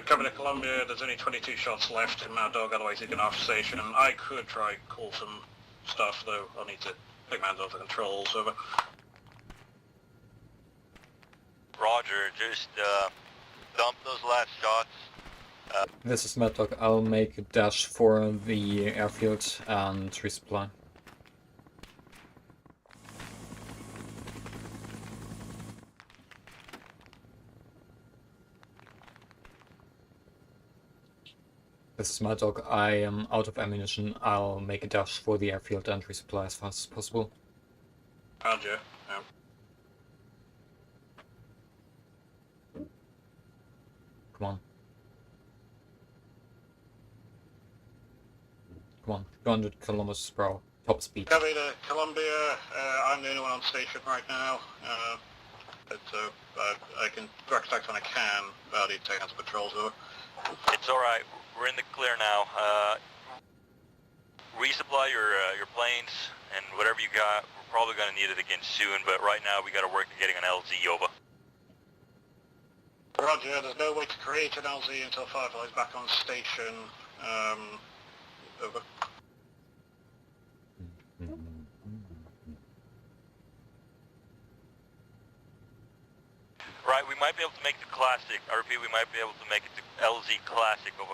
Coming to Columbia, there's only 22 shots left in Mad Dog, otherwise he's going off station. I could try call some stuff, though I'll need to take Mad Dog for controls. Over. Roger, just dump those last shots. This is Mad Dog. I'll make a dash for the airfield and resupply. This is Mad Dog. I am out of ammunition. I'll make a dash for the airfield and resupply as fast as possible. Roger. Yeah. Come on. Come on. 200 kilometers per hour. Top speed. Covey to Columbia, I'm the only one on station right now. I can direct attacks when I can, but I need to take out some patrols. Over. It's alright, we're in the clear now. Resupply your planes and whatever you got. We're probably going to need it again soon, but right now we got to work to getting an LZ over. Roger, there's no way to create an LZ until Firefly's back on station. Over. Right, we might be able to make the Classic. I repeat, we might be able to make it to LZ Classic over.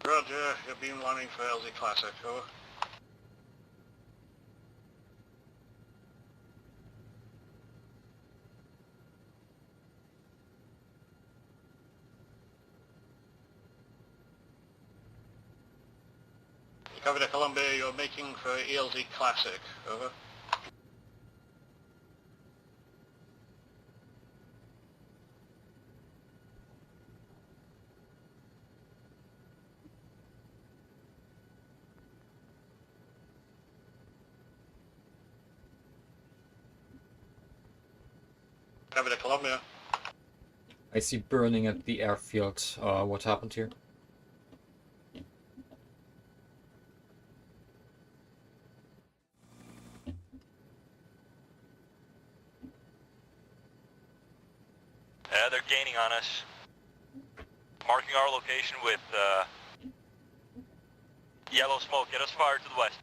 Roger, you're beamlining for LZ Classic. Over. Covey to Columbia, you're making for ELZ Classic. Over. Covey to Columbia. I see burning at the airfield. What happened here? They're gaining on us. Marking our location with yellow smoke. Get us fired to the west.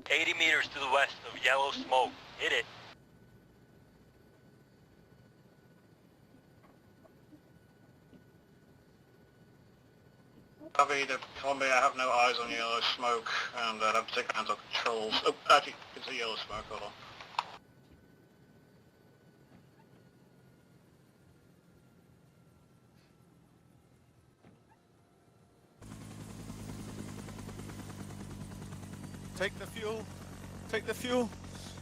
$80 meters to the west of yellow smoke. Hit it. Covey Copy to Columbia, I have no eyes on yellow smoke, and I have to take hands off controls. Oh, actually, it's a yellow smoke, hold on. Take the fuel. Take the fuel.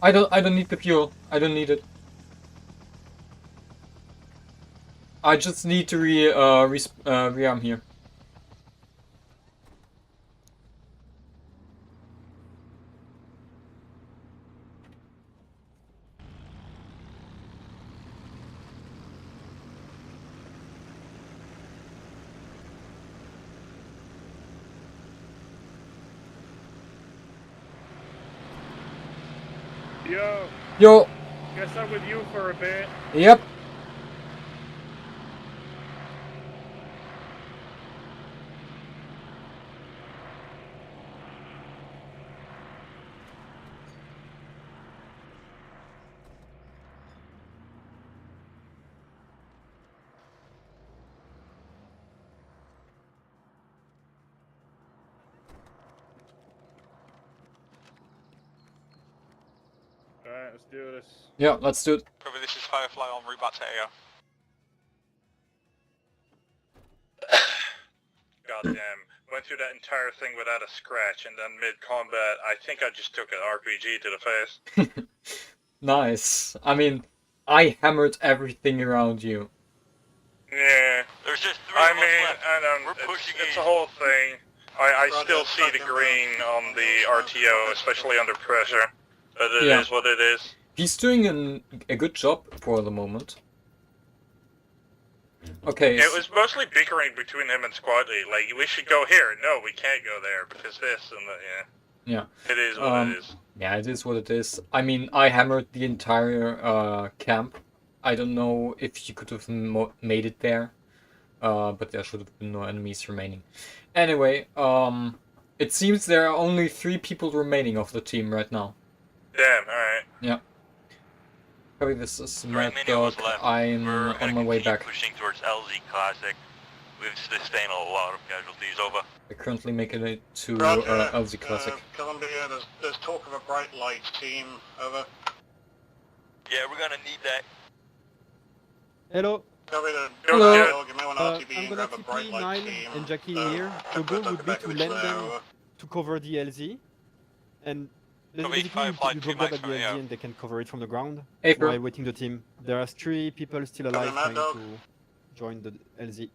I don't need the fuel. I don't need it. I just need to rearm here. Yo, Yo. guess I'm with you for a bit. Yep. Alright, let's do this. Yeah, let's do it. Copy, this is Firefly en route back to AO. Goddamn. Went through that entire thing without a scratch, and then mid-combat, I think I just took an RPG to the face. Nice. I mean, I hammered everything around you. Yeah. There's just 3 I of us mean, left. and We're pushing it's east. a whole thing. I Roger, still see the second green round. on the RTO, especially under pressure. But it Yeah. is what it is. He's doing a good job for the moment. Okay. It was mostly bickering between him and Squad Lead. Like, we should go here. No, we can't go there because this and that, yeah. Yeah. It is what it is. Yeah, it is what it is. I mean, I hammered the entire camp. I don't know if you could have made it there, but there should have been no enemies remaining. Anyway, it seems there are only 3 people remaining of the team right now. Damn, alright. Yeah. Probably this is Right, Mad many of us Dog. left. I'm We're on gonna my way continue back. pushing towards LZ Classic. We've sustained a lot of casualties. Over. We're currently making it to Roger, LZ Classic. Columbia, there's talk of a bright light team, over. Yeah, we're gonna need that. Hello. Copy the Hello. Dog, you may want to RTB I'm and gonna grab a bright TP light 9 team. and Jackie in here. The goal would be to land them to cover the LZ, and basically Firefly, you 2 drop them mics at the from LZ AO. and they can cover it from the ground April. while waiting the team. There are 3 people still alive Mad trying Dog. to join the LZ.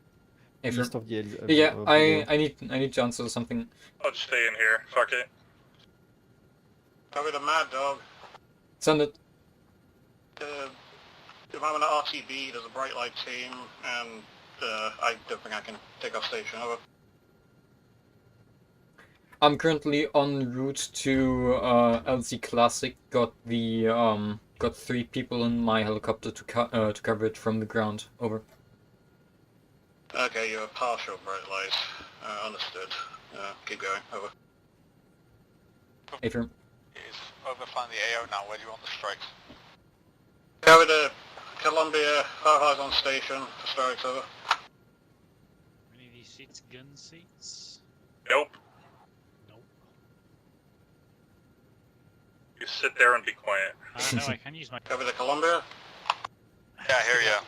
April. East of the LZ. Yeah, of the I need to answer something. I'll just stay in here, fuck it. Copy the Mad Dog. Send it. If I'm an RTB, there's a bright light team, and I don't think I can take off station, over. I'm currently en route to LZ Classic. Got 3 people in my helicopter to cover it from the ground. Over. Okay, you're a partial bright light. Understood. Keep going, over. April. Is over flying the AO now. Where do you want the strikes? Cover to Columbia, Fireflies on station, for strikes, over. Any of these seats gun seats? Nope. Nope. You sit there and be quiet. No, I can use my... Cover to Columbia. Yeah, I hear ya.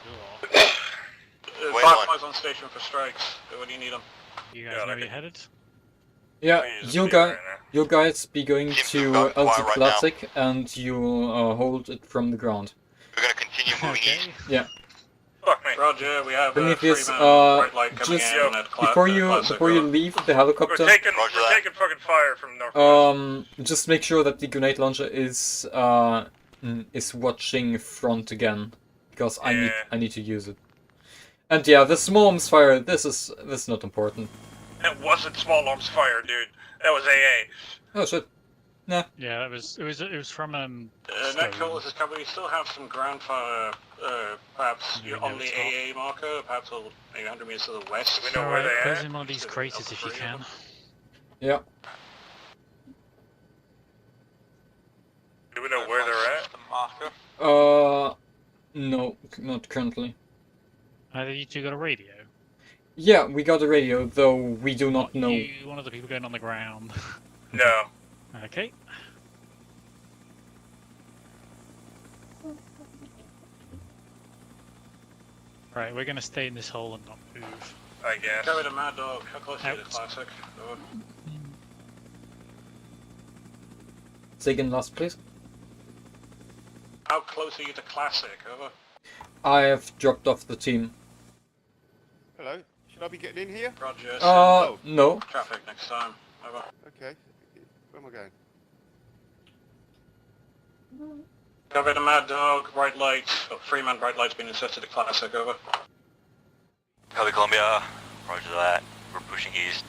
Wait Fireflies on station for strikes. Where do you need them? You guys Yeah, know okay. you're headed? Yeah, Please, you be guys, right now. you guys be going Seems to to have gone LZ quiet right now. Classic, and you'll hold it from the ground. We're gonna continue moving east. Okay. Fuck me. Roger, we have Prometheus, 3 bright light coming just in at before you Classic before you Road. leave the We're helicopter, taking Roger that. fucking fire from northwest. just make sure that the grenade launcher is watching front again, because Yeah. I need to use it. And yeah, the small arms fire. This is not important. That wasn't small arms fire, dude. That was AA. Oh shit. Nah. Yeah, it was from Net kill, this is covered. We still have some ground fire, perhaps Do we on know the it's AA marker, perhaps maybe 100 meters to the west. Do we know Alright, where they close are? in one of these craters if you can. Yeah. Do we know where they're at? The marker. No, not currently. Either you two got a radio? Yeah, we got a radio, though we do not know. You, one of the people going on the ground. No. Okay. Right, we're going to stay in this hole and not move. I guess. Carry the Mad Dog. How close are you to Out. Classic? Over. Say again last, please. How close are you to Classic? Over. I have dropped off the team. Hello. Should I be getting in here? Roger. Send No. traffic next time. Over. Okay. Where am I going? Cover the Mad Dog. Bright lights. Oh, Freeman bright lights being inserted to Classic. Over. Copy Columbia, roger that. We're pushing east.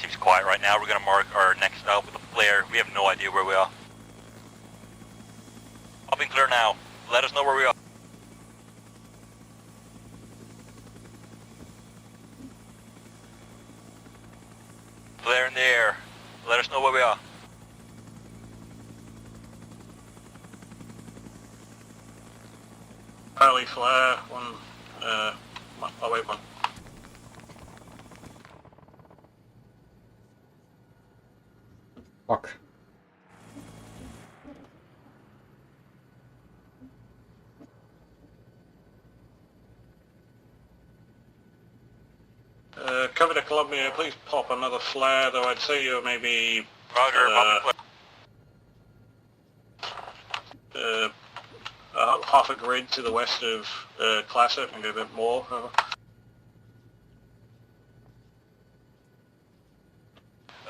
Seems quiet right now. We're gonna mark our next stop with a flare. We have no idea where we are. Up and clear now. Let us know where we are. Flare in the air. Let us know where we are. Early flare. One. Oh wait, one. Fuck. Cover the Columbia. Please pop another flare. Though I'd say you're maybe. Roger, pop the flare. Half a grid to the west of Classic, maybe a bit more.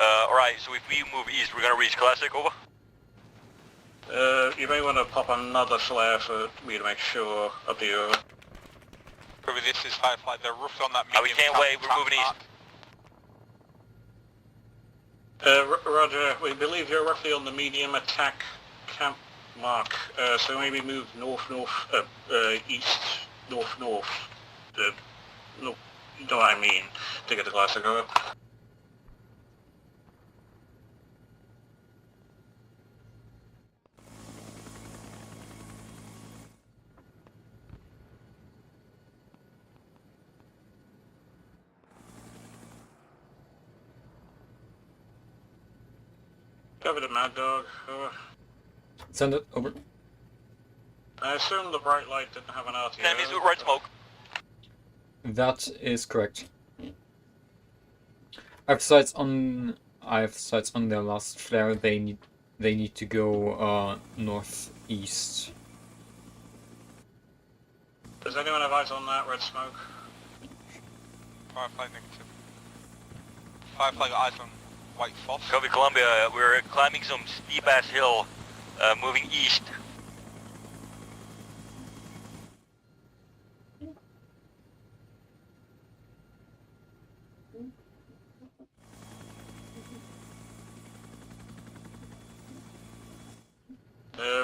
Alright, so if we move east, we're gonna reach Classic, over? You may want to pop another flare for me to make sure up here. Over. Probably this is Firefly. They're roughly on that We medium. can't wait, we're moving east. Roger, we believe you're roughly on the medium attack camp mark, so maybe move east, north. No, you know what I mean, to get the Classic over. Cover the Mad Dog, over. Send it over. I assume the bright light didn't have an RTO. Enemies with red smoke. That is correct. I have sights on their last flare. They need to go northeast. Does anyone have eyes on that red smoke? Firefly negative. Firefly got eyes on White Foss. Copy Columbia, we're climbing some steep ass hill, moving east.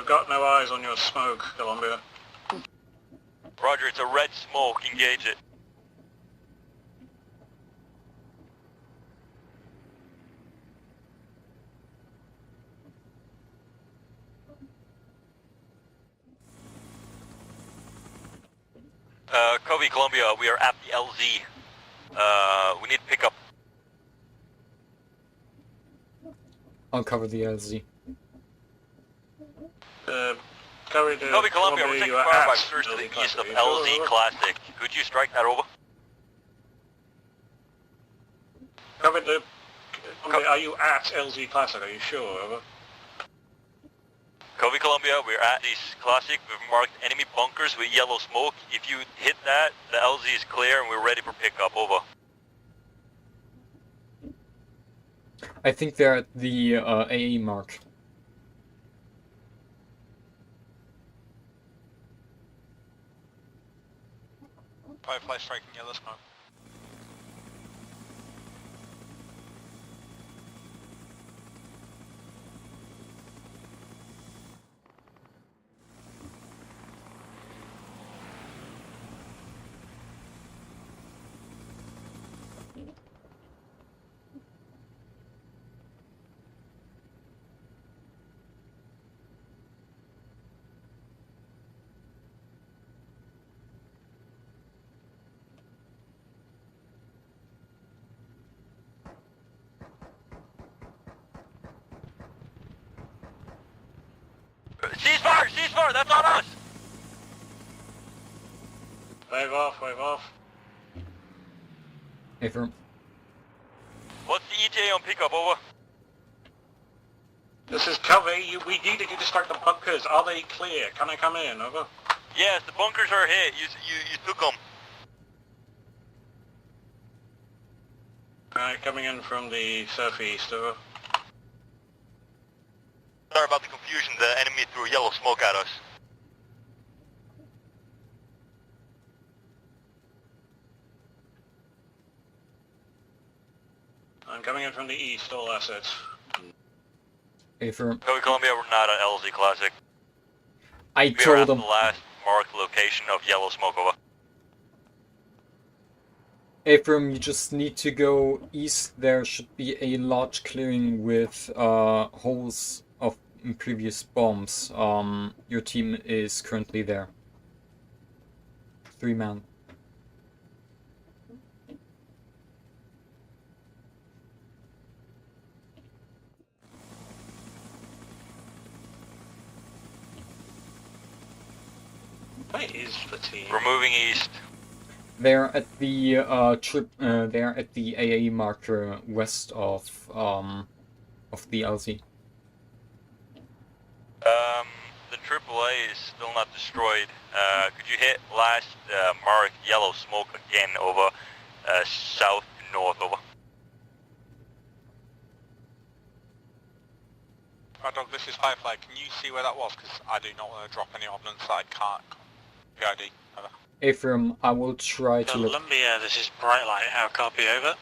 Got no eyes on your smoke, Columbia. Roger, it's a red smoke, engage it. Covey Columbia, we are at the LZ. We need pickup. I'll cover the LZ. Covey Columbia, we're taking you are fire by at first to the LZ east of Classic. LZ Classic. Could you strike that over? Columbia, are you at LZ Classic? Are you sure? Over. Covey Columbia, we're at this Classic. We've marked enemy bunkers with yellow smoke. If you hit that, the LZ is clear and we're ready for pickup, over. I think they're at the AA mark. Firefly striking yellow smoke. Ceasefire! Ceasefire! That's on us! Wave off, wave off. Affirm. What's the ETA on pickup? Over. This is Covey. We need to distract the bunkers. Are they clear? Can I come in? Over. Yes, the bunkers are hit. You took them. Alright, coming in from the southeast. Over. Sorry about the confusion. The enemy threw yellow smoke at us. I'm coming in from the east. All assets. Affirm. Cody Columbia, we're not at LZ Classic. I We are told at the them. last marked location of yellow smoke. Over. Affirm, you just need to go east. There should be a large clearing with holes of previous bombs. Your team is currently there. 3 man. Where is the team? We're moving east. They're at the they're at the AA marker west of the LZ. The AAA is still not destroyed. Could you hit last marked yellow smoke again? Over. South to north. Over. Right, Dog, this is Firefly. Can you see where that was? Because I do not want to drop any ordnance that I can't. PID. Over. Affirm, I will try to look. Columbia, this is Bright Light. How copy? Over.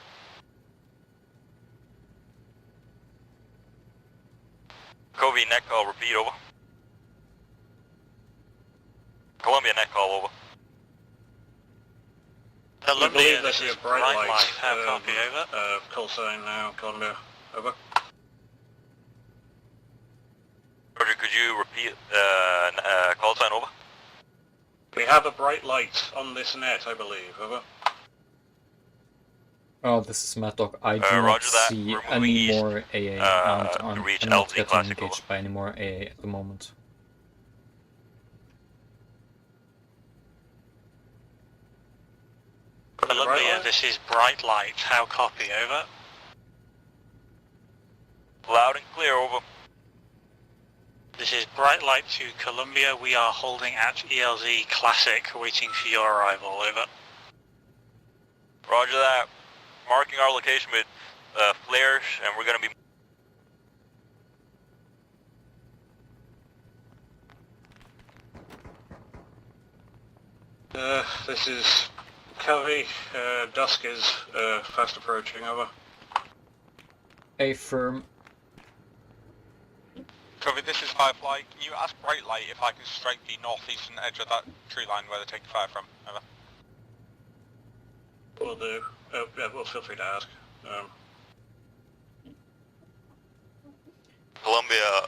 Covey, net call. Repeat. Over. Columbia, net call. Over. Columbia, this this is is bright Bright light. Light. How copy? Over. Call sign now, Columbia. Over. Roger, could you repeat call sign? Over. We have a bright light on this net, I believe. Over. Oh, this is Mad Dog. I do not Roger that. see We're moving any east, more AA, and to reach I'm not LZ getting Classic. engaged by any more AA at the moment. Columbia, this is Bright Light. How copy? Over. Loud and clear. Over. This is Bright Light to Columbia. We are holding at ELZ Classic, waiting for your arrival. Over. Roger that. Marking our location with flares, and we're going to be... This is Covey. Dusk is fast approaching. Over. Affirm. Covey, this is Firefly. Can you ask Bright Light if I can strike the northeastern edge of that tree line where they're taking fire from? Over. Will do. Yeah, well, feel free to ask. Columbia,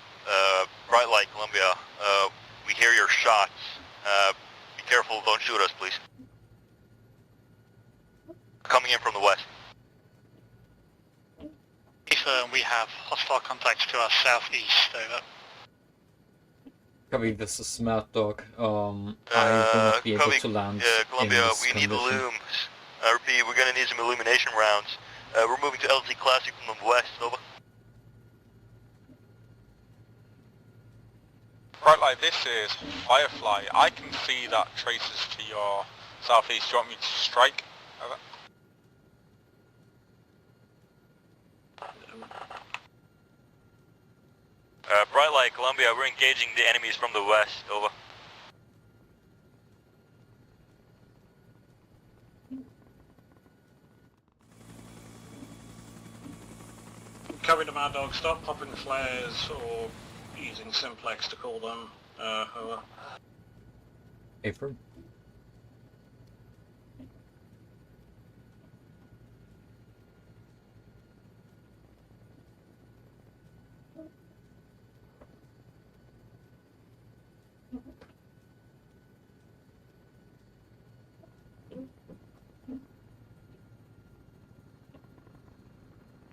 Bright Light, Columbia, we hear your shots. Be careful, don't shoot us, please. Coming in from the west. We have hostile contacts to our southeast. Over. Copy, this is Mad Dog. I will not be able Covey, to land Columbia, in this we need condition. illum. I repeat, we're gonna need some illumination rounds. We're moving to LZ Classic from the west, over. Bright Light, this is Firefly. I can see that traces to your southeast. Do you want me to strike? Over. Bright Light, Columbia, we're engaging the enemies from the west. Over. Covey to Mad Dog, stop popping flares or using simplex to call them. Over. Affirm.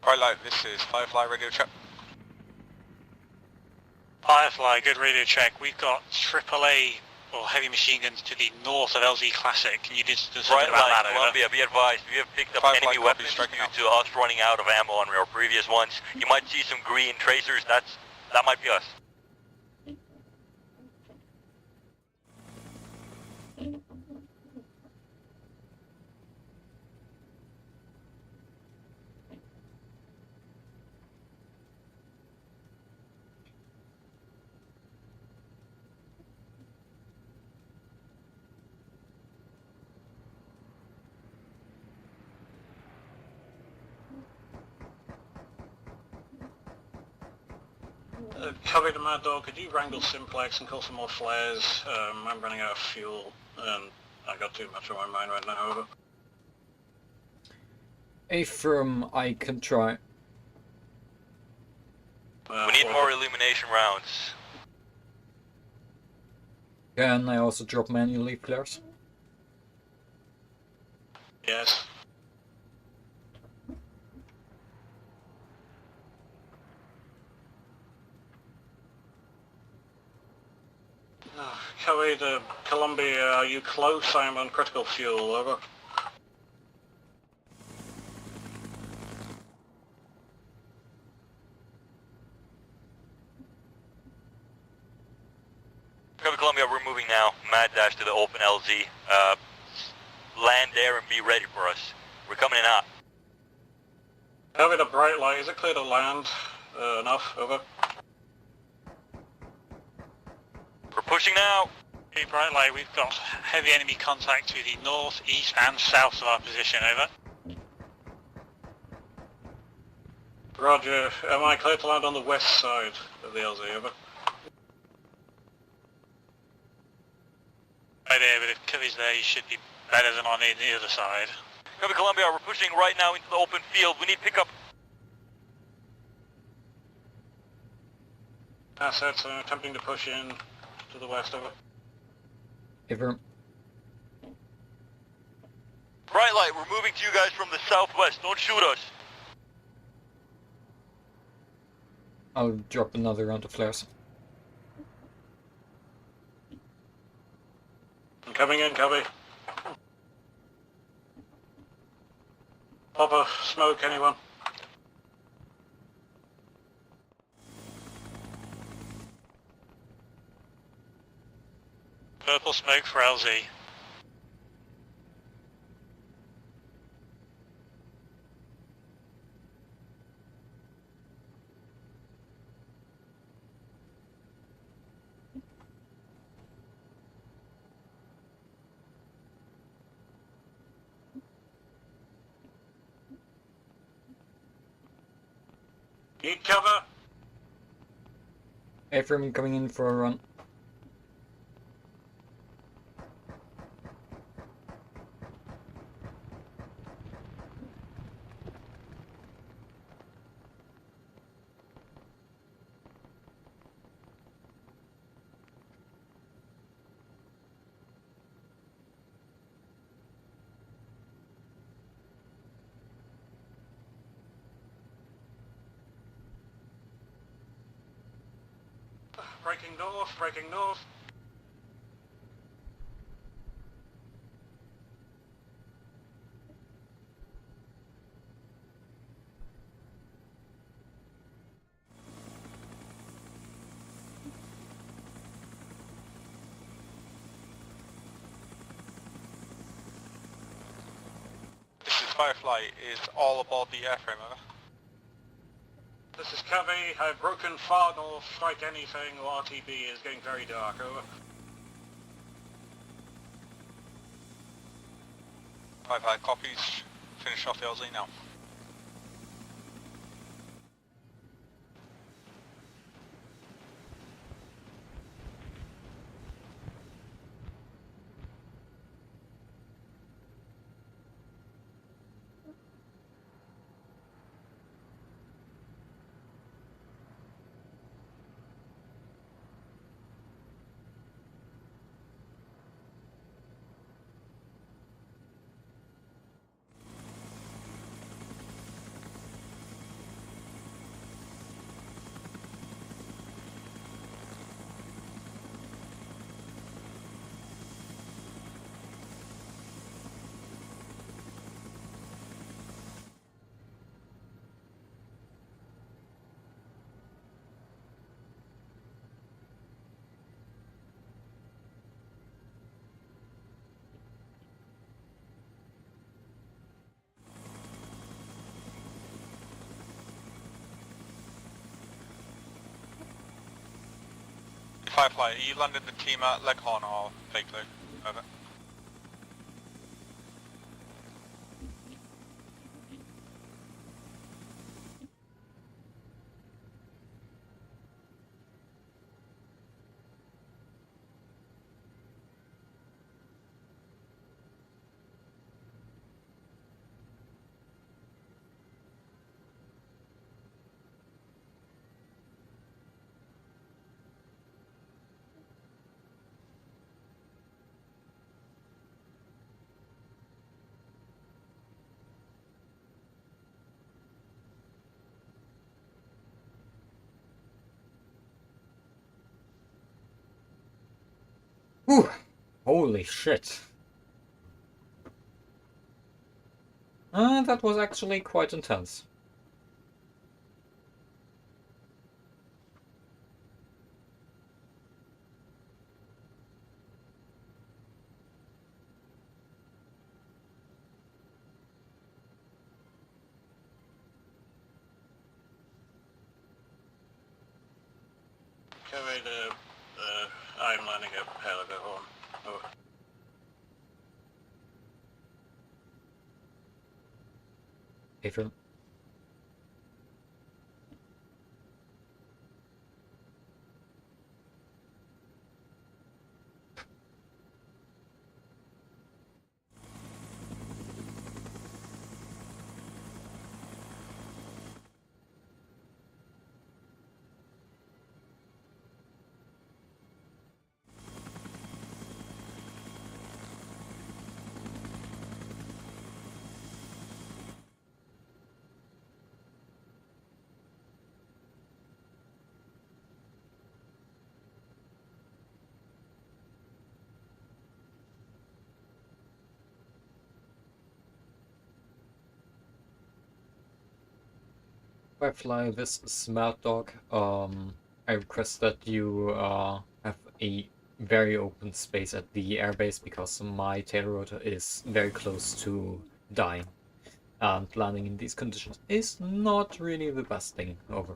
Bright Light, this is Firefly radio check. Firefly, good radio check. We've got AAA or heavy machine guns to the north of LZ Classic. Can you do something Bright about light, that, Columbia, be advised, we have picked up Firefly enemy copy, weapons due striking out. to us running out of ammo on our previous ones. You might see some green tracers, that might be us. Copy to Mad Dog, could you wrangle Simplex and call some more flares? I'm running out of fuel, and I got too much on my mind right now. Over. Affirm, I can try. We need more illumination rounds. Can I also drop manually flares? Yes. Copy to Columbia, are you close? I am on critical fuel, over. Copy Columbia, we're moving now. Mad dash to the open LZ. Land there and be ready for us. We're coming in hot. Copy to Bright Light, is it clear to land? Enough, over. We're pushing now. Hey, Bright Light, we've got heavy enemy contact to the north, east and south of our position, over. Roger, am I clear to land on the west side of the LZ, over? Right there, but if Covey's there, you should be better than on the other side. Copy Columbia, we're pushing right now into the open field. We need pickup. Assets, I'm attempting to push in to the west, over. Affirm. Bright light, we're moving to you guys from the southwest. Don't shoot us. I'll drop another round of flares. I'm coming in, copy. Pop a smoke, anyone? Purple smoke for LZ. Need cover? Affirm, coming in for a run. Breaking north, breaking north. This is Firefly, is all about the airframe, over. This is Covey, I've broken far north, strike anything, or RTB is getting very dark, over. 5 copies, finish off the LZ now. Firefly, are you landing the team at Leghorn or Bakeley? Over. Whew. Holy shit. That was actually quite intense. Carry the I'm landing at Leghorn. Over. April. Firefly, this smart dog, I request that you have a very open space at the airbase because my tail rotor is very close to dying. And landing in these conditions is not really the best thing. Over.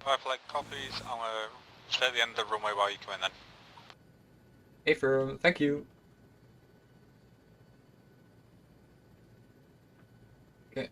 Firefly copies, I'm gonna stay at the end of the runway while you come in then. Affirm, thank you. Okay.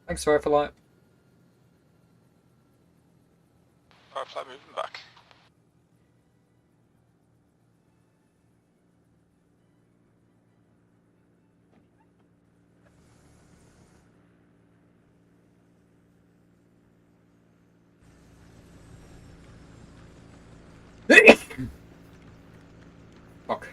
Thanks, Firefly. Firefly moving back. Fuck.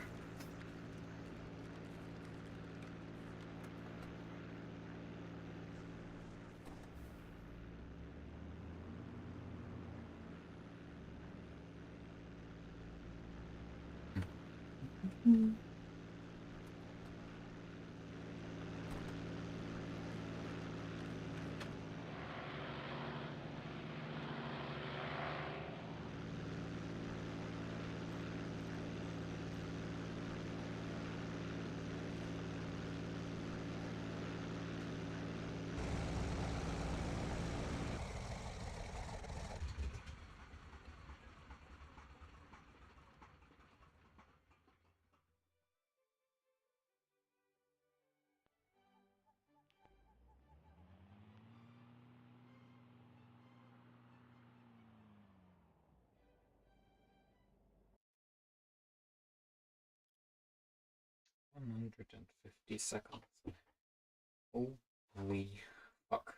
150 seconds. Holy fuck.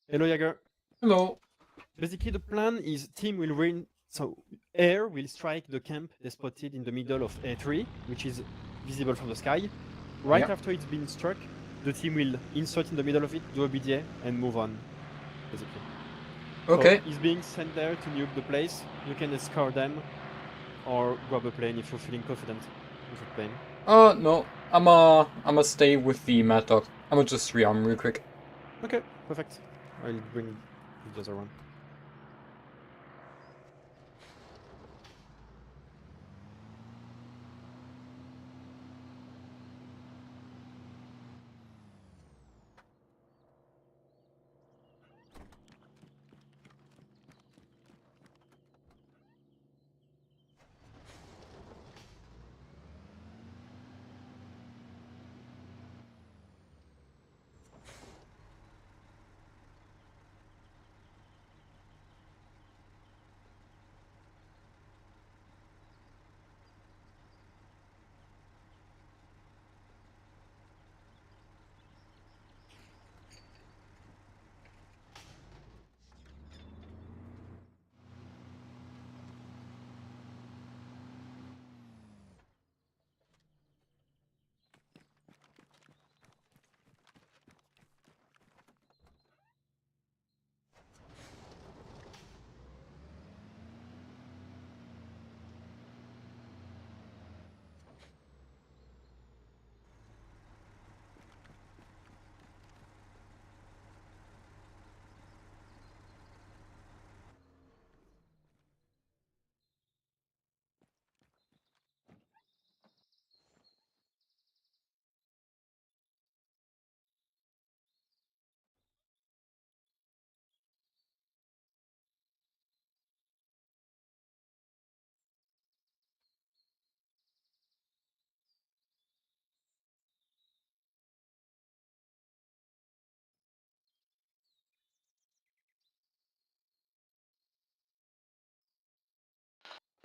Hello, Jaeger. Hello. Basically, the plan is team will win. So air will strike the camp they spotted in the middle of A3, which is visible from the sky. Right Yeah. after it's been struck, the team will insert in the middle of it, do a BDA, and move on. Basically. Okay. So he's being sent there to nuke the place. You can escort them, or grab a plane if you're feeling confident with a plane. No. I'ma stay with the Mad Dog. I'ma just rearm real quick. Okay, perfect. I'll bring the other one.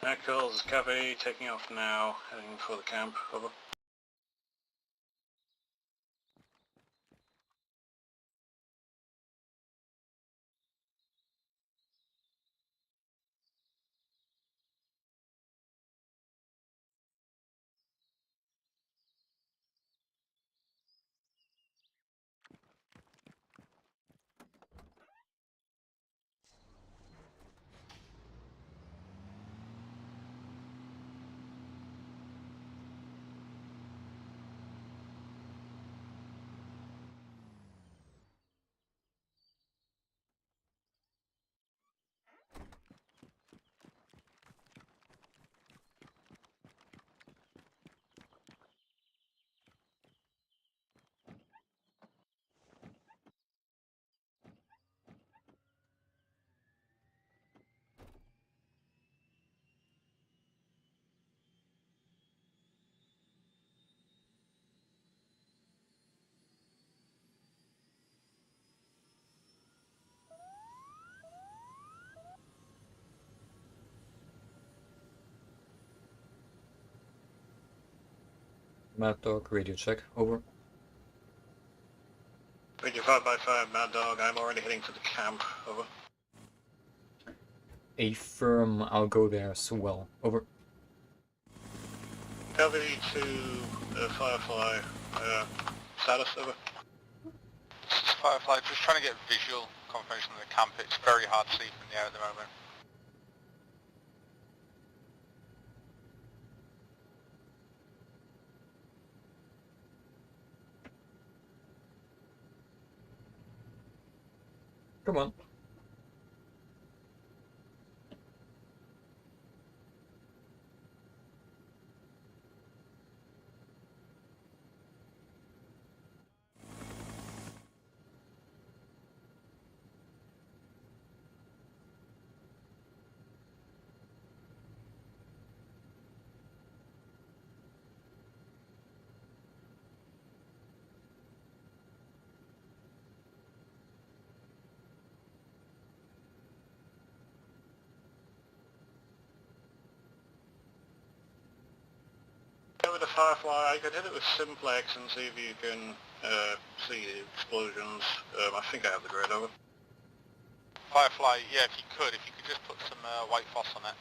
Echoes, Cafe taking off now, heading for the camp. Over. Mad Dog, radio check, over. Radio 5x5, Mad Dog, I'm already heading to the camp, over. Affirm, I'll go there as well, over. Copy to Firefly, status, over. Firefly, just trying to get visual confirmation of the camp. It's very hard to see from the air at the moment. Come on. With the Firefly, I could hit it with simplex and see if you can see the explosions. I think I have the grid, over. Firefly, yeah, if you could just put some white phos on it.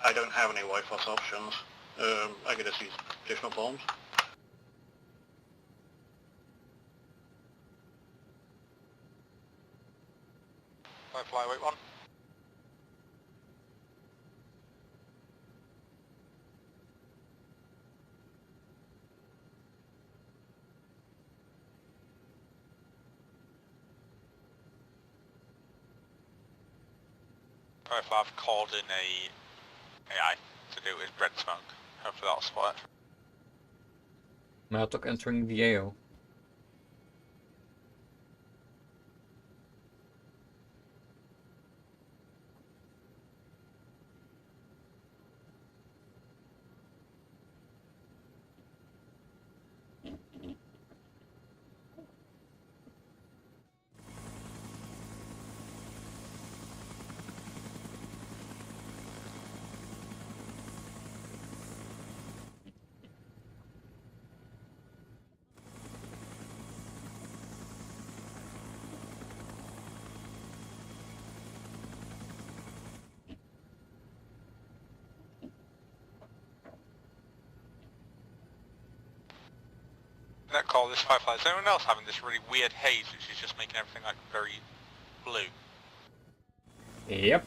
I don't have any white phos options. I could just use additional bombs. Firefly, wait one. Firefly, I've called in a AI to do with red smoke. Hopefully that'll spot it. Mad Dog entering the AO. That call, this Firefly, is anyone else having this really weird haze which is just making everything like very blue? Yep.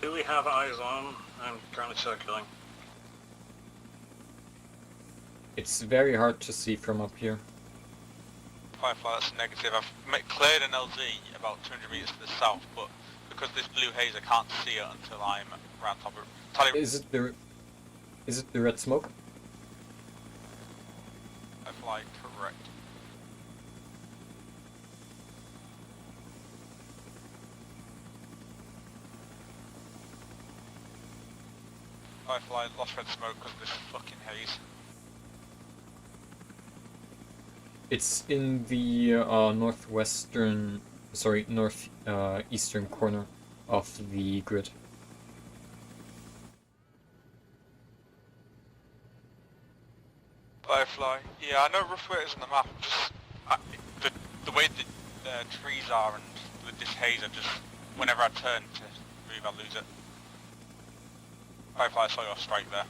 Do we have eyes on? I'm currently circling. It's very hard to see from up here. Firefly, that's a negative. I've cleared an LZ about 200 meters to the south, but because this blue haze I can't see it until I'm around top of it. Is it the red smoke? Firefly, correct. Firefly, lost red smoke because of this fucking haze. It's in the northeastern corner of the grid. Firefly, yeah, I know roughly where it is on the map. Just the way the trees are and with this haze, I just whenever I turn to move, I lose it. Firefly, I saw your strike there.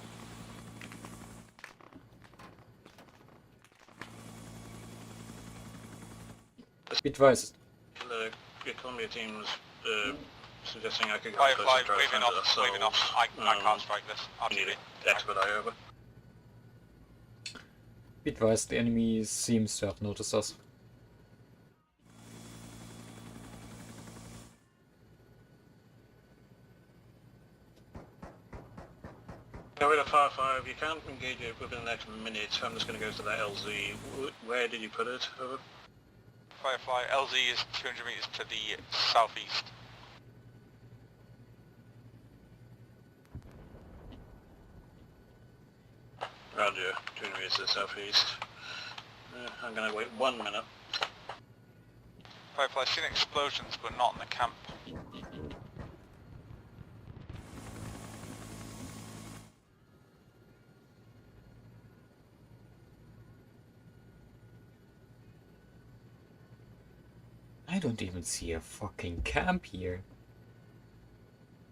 Be advised. The Columbia team was suggesting I could go Firefly, closer to waving off, waving off. I can't strike this. Need RTB. it. Expedite over. Be advised, the enemy seems to have noticed us. Go with a Firefly. If you can't engage it within the next minute, I'm just going to go to that LZ. Where did you put it? Over? Firefly, LZ is 200 meters to the southeast. Roger, 200 meters to the southeast. I'm going to wait 1 minute. Firefly, seen explosions but not in the camp. don't even see a fucking camp here.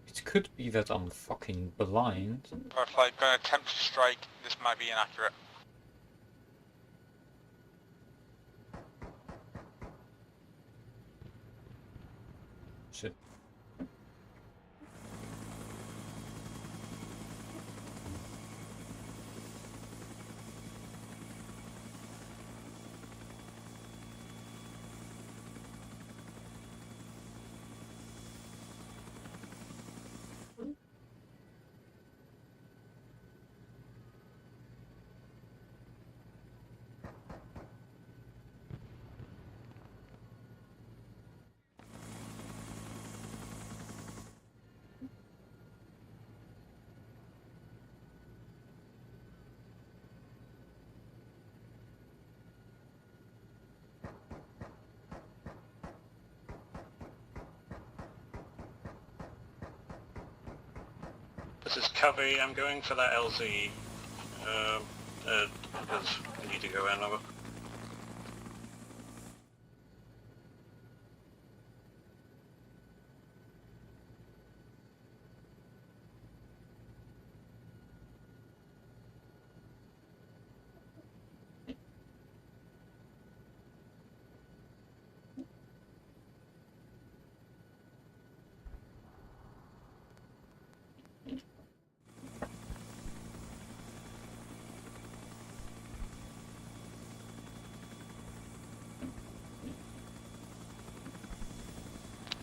It could be that I'm fucking blind. Firefly, gonna attempt to strike. This might be inaccurate. Shit. This is Covey. I'm going for that LZ. Because we need to go in over.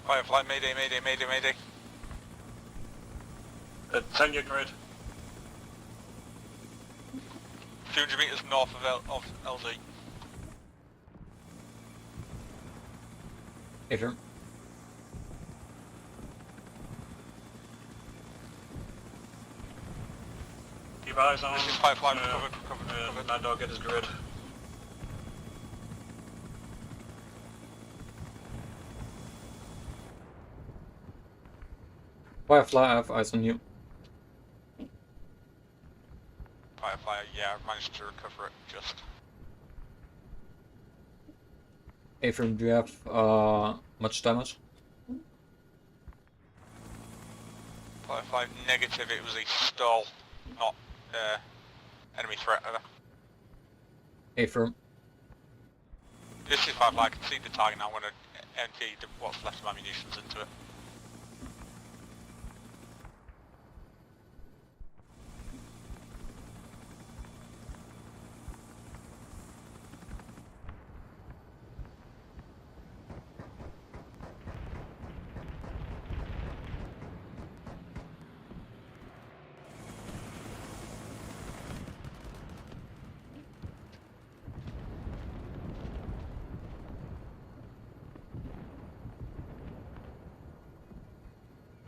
Firefly, mayday, mayday, mayday, mayday. Send your grid. 200 meters north of LZ. Affirm. Keep eyes on. This is Firefly, covered. Mad Dog, get his grid. Firefly, I have eyes on you. Firefly, yeah, I've managed to recover it just. Affirm, do you have much damage? Firefly, negative, it was a stall, not enemy threat. Affirm. This is Firefly, I can see the target now. I'm going to empty what's left of my munitions into it.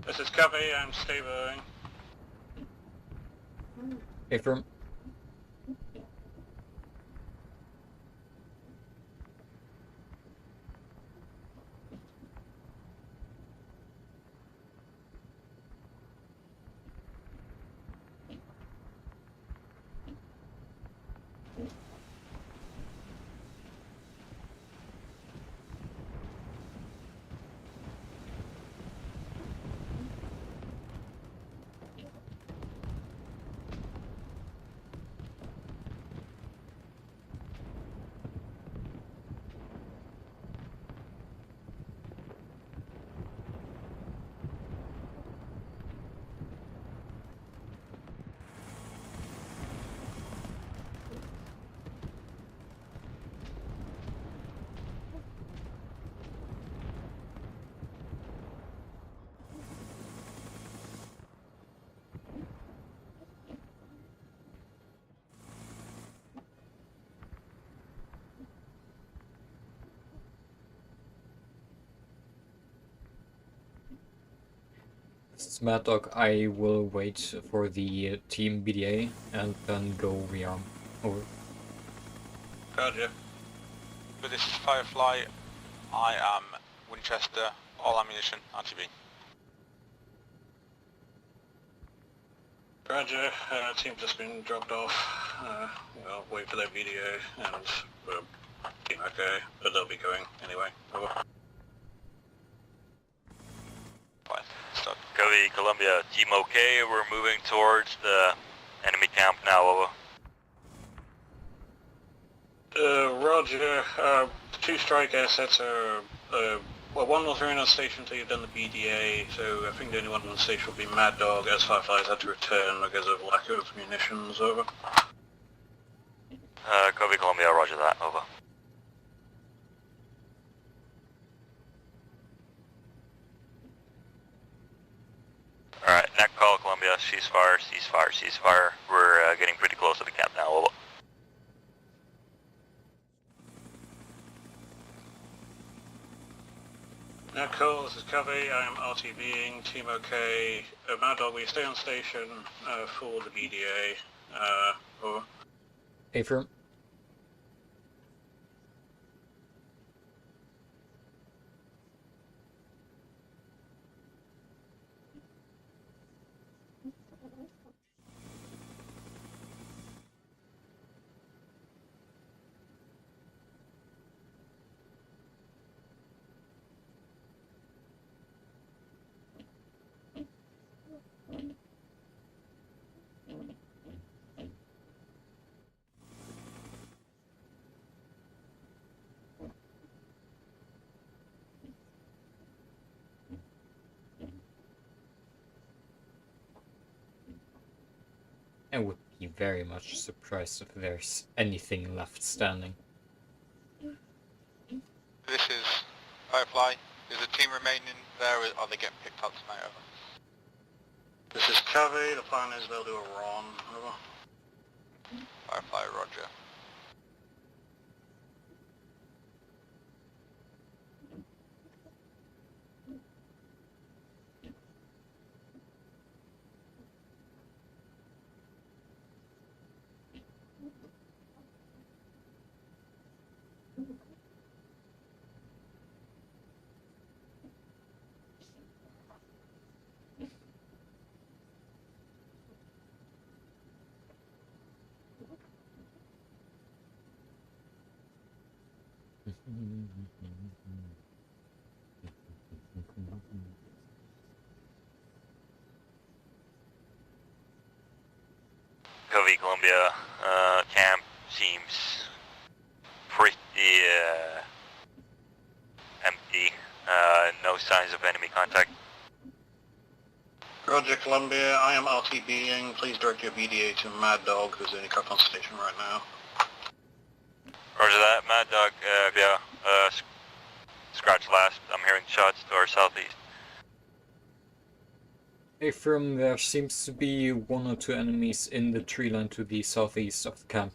This is Covey. I'm stabilizing. Affirm. This is Mad Dog. I will wait for the team BDA and then go rearm. Over. Roger. But this is Firefly, I am Winchester, all ammunition, RTB. Roger. Team's just been dropped off. I'll wait for their video and team okay, but they'll be going anyway. Over. Copy, Columbia. Team OK, we're moving towards the enemy camp now, over. Roger. Two strike assets are, well, one was running on station until you've done the BDA, so I think the only one on the station will be Mad Dog, as Fireflies had to return because of lack of munitions, over. Copy, Columbia, roger that, over. Alright, next call, Columbia, ceasefire, ceasefire, ceasefire. We're getting pretty close to the camp now, over. Now, call, this is Covey, I am RTBing, Team OK. Mad Dog, we stay on station for the BDA, over. Affirm. I would be very much surprised if there's anything left standing. This is Firefly. Is the team remaining there, or are they getting picked up tonight? Over. This is Covey, the plan is they'll do a run, over. Firefly, roger. Covey, Columbia, camp seems pretty empty. No signs of enemy contact. Roger, Columbia, I am RTBing. Please direct your BDA to Mad Dog, who's the only cop on station right now. Roger that, Mad Dog, yeah, scratch last. I'm hearing shots to our southeast. Affirm, there seems to be 1 or 2 enemies in the tree line to the southeast of the camp.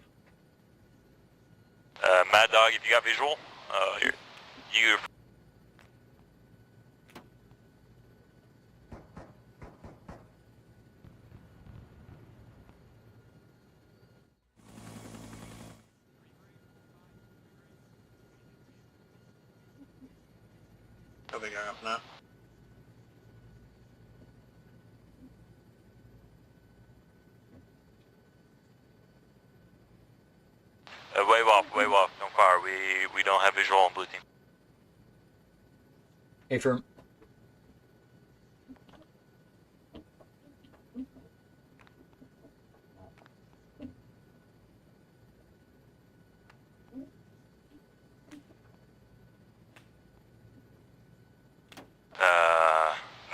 Mad Dog, if you got visual, you... Covey going up now. Wave off, don't fire. We don't have visual on blue team. Affirm.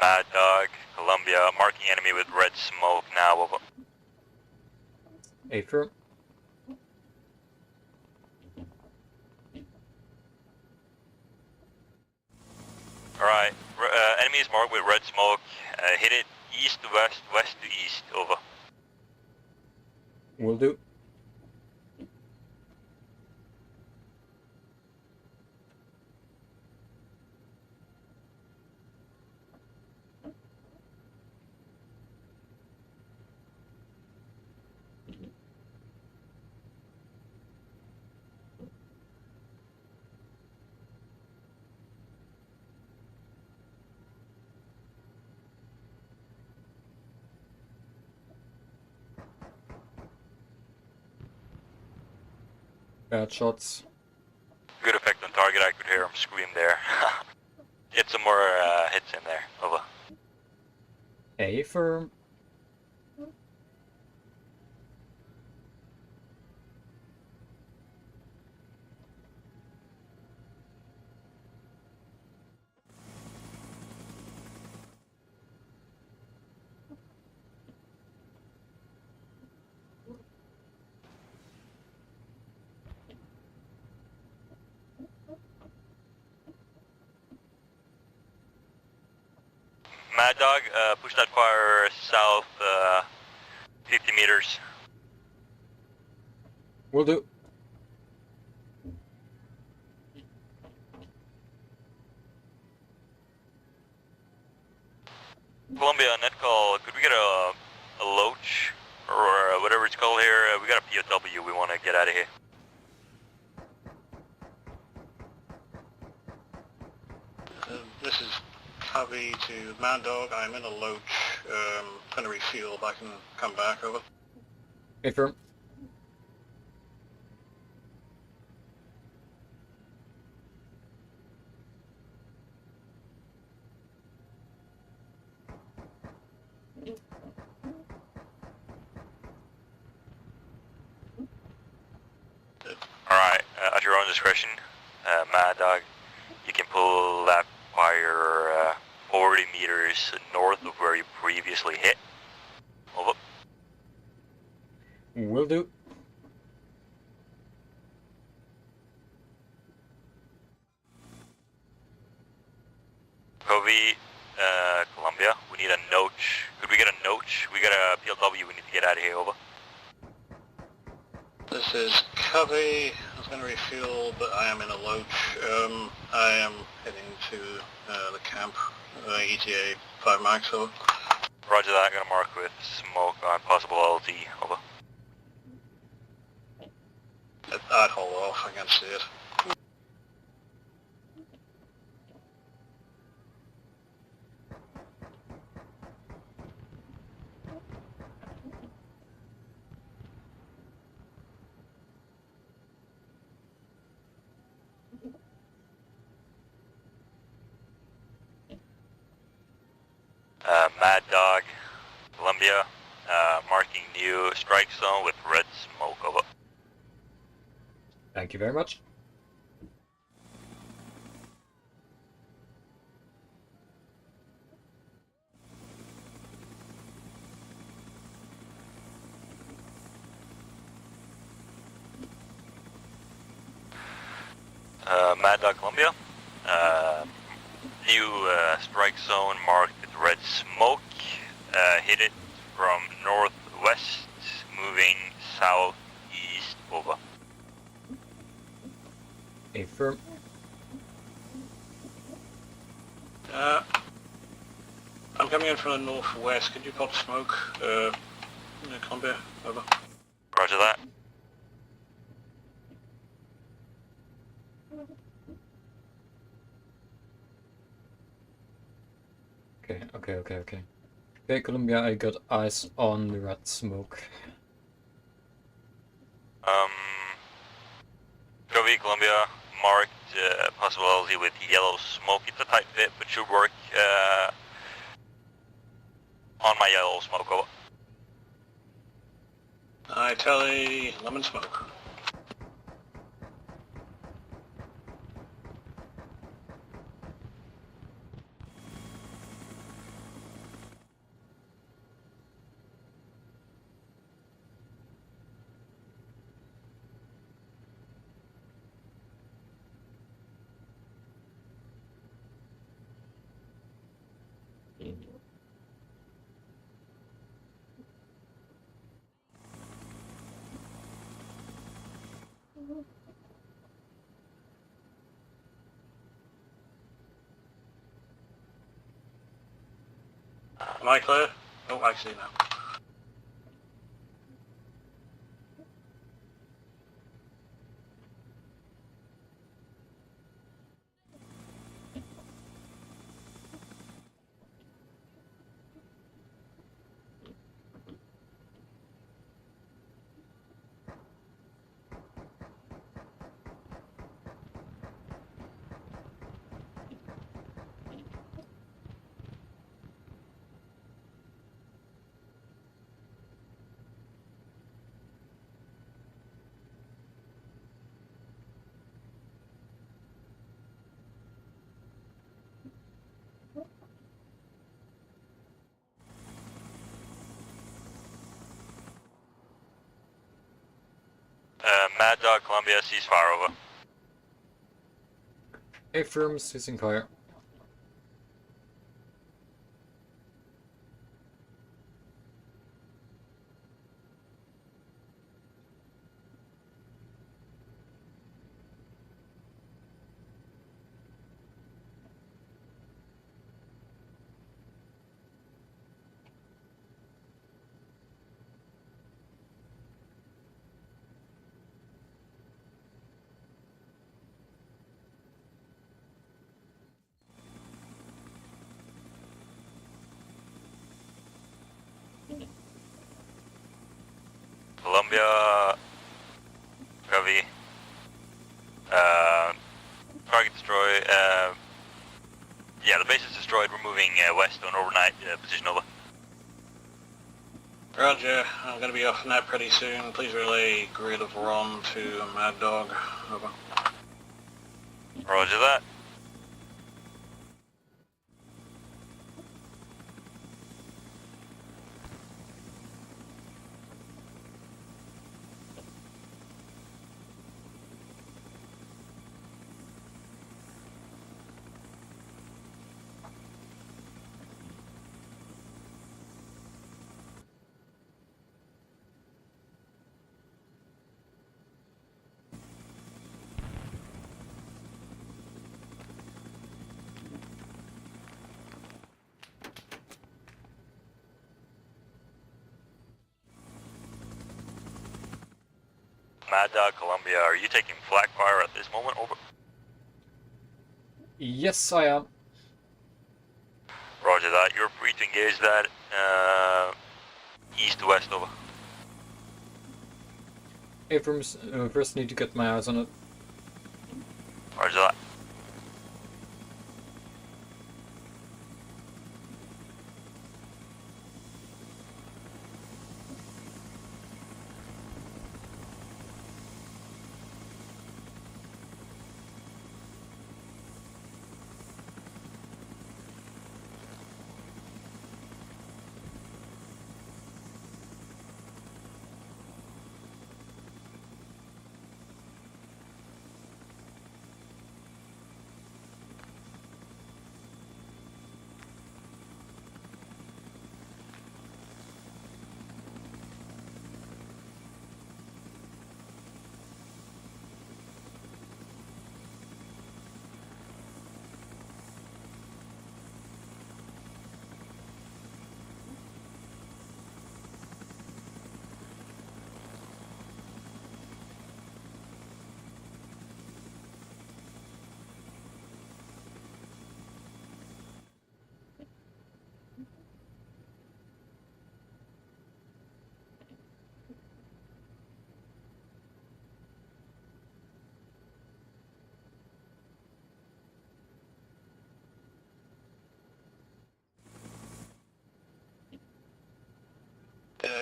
Mad Dog, Columbia, marking enemy with red smoke now, over. Affirm. Alright, enemy is marked with red smoke. Hit it east to west, west to east, over. Will do. Bad shots. Good effect on target, I could hear him scream there. Get some more hits in there, over. Affirm. Mad Dog, push that fire south 50 meters. Will do. Columbia, net call. Could we get a loach or whatever it's called here? We got a POW. We want to get out of here. This is Covey to Mad Dog. I'm in a loach. Going to refuel. I can come back. Over. Affirm. Alright, at your own discretion, Mad Dog, you can pull that fire 40 meters north of where you previously hit. Over. Will do. Covey, Columbia, we need a noach. Could we get a noach? We got a PLW, we need to get out of here, over. This is Covey. I was going to refuel, but I am in a loach. I am heading to the camp, ETA 5 max. Over. Roger that, I'm gonna mark with smoke on possible LT, over. I'd hold off. I can't see it. Mad Dog, Columbia, marking new strike zone with red smoke, over. Thank you very much. Mad Dog, Columbia, new strike zone marked with red smoke, hit it from northwest, moving southeast, over. Affirm. I'm coming in from the northwest. Could you pop smoke? Columbia, over. Roger that. Okay. Okay, Columbia, I got eyes on the red smoke. Covey, Columbia, marked possibility with yellow smoke. It's a tight fit, but should work on my yellow smoke, over. I tally lemon smoke. Am I clear? Oh, I see now. Dog Columbia, ceasefire over. Affirm, ceasing fire. Columbia, Covey, target destroyed, yeah, the base is destroyed, we're moving west on overnight, position over. Roger, I'm going to be off net pretty soon. Please relay grid of Ron to Mad Dog. Over. Roger that. Mad Dog Columbia, are you taking flak fire at this moment? Over. Yes, I am. Roger that. You're free to engage that east to west. Over. Affirms, first need to get my eyes on it. Roger that.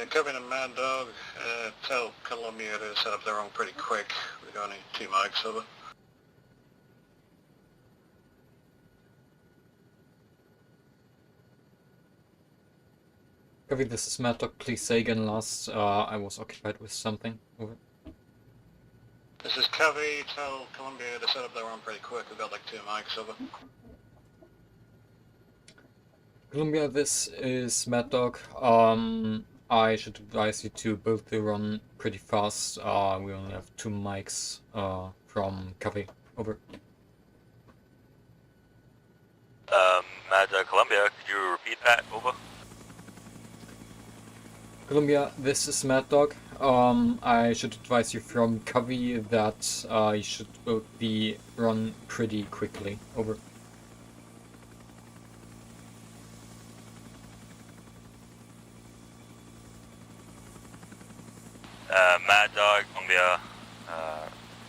Covey and Mad Dog, tell Columbia to set up their own pretty quick. We got only 2 mics over. Copy, this is Mad Dog. Please say again last. I was occupied with something. Over. This is Covey, tell Columbia to set up their own pretty quick. We got like 2 mics over. Columbia, this is Mad Dog. I should advise you to build the run pretty fast. We only have 2 mics from Covey. Over. Mad Dog Columbia, could you repeat that? Over. Columbia, this is Mad Dog. I should advise you from Covey that you should build the run pretty quickly. Over. Mad Dog Columbia,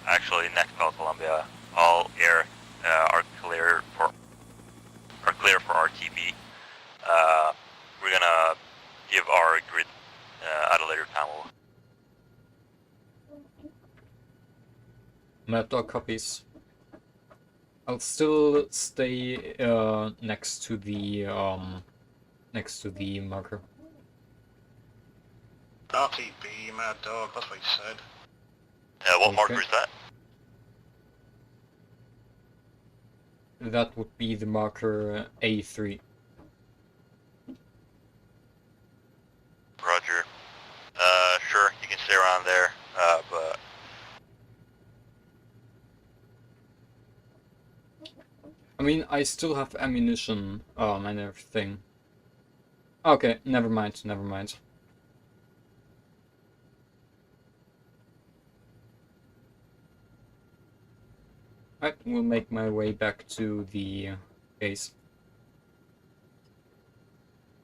actually next call Columbia, all air are clear for RTB. We're gonna give our grid at a later time. Mad Dog copies. I'll still stay next to the marker. RTB, Mad Dog, that's what he said. What marker Okay. is that? That would be the marker A3. Roger. Sure, you can stay around there, but... I mean, I still have ammunition on and everything. Okay, never mind, never mind. I will make my way back to the base.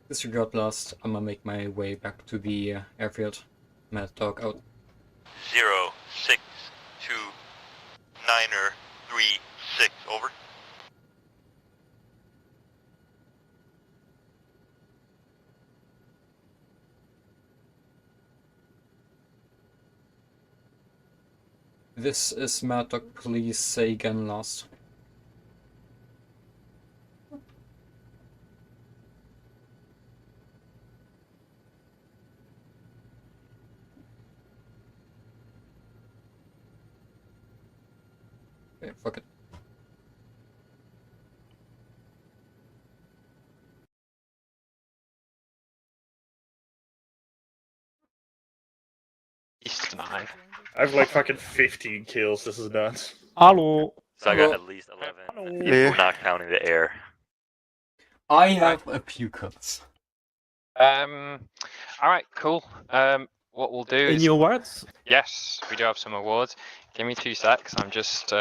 Disregard last, I'm gonna make my way back to the airfield. Mad Dog out. 062-9er-36, over. This is Mad Dog, please say again last. Okay, fuck it. East 9. I have like fucking 15 kills. This is nuts. Hello. So I got at least 11. Hello. If we're not counting the air. I have a few cuts. Alright, cool. What we'll do is... Any awards? Yes, we do have some awards. Give me 2 secs. I'm just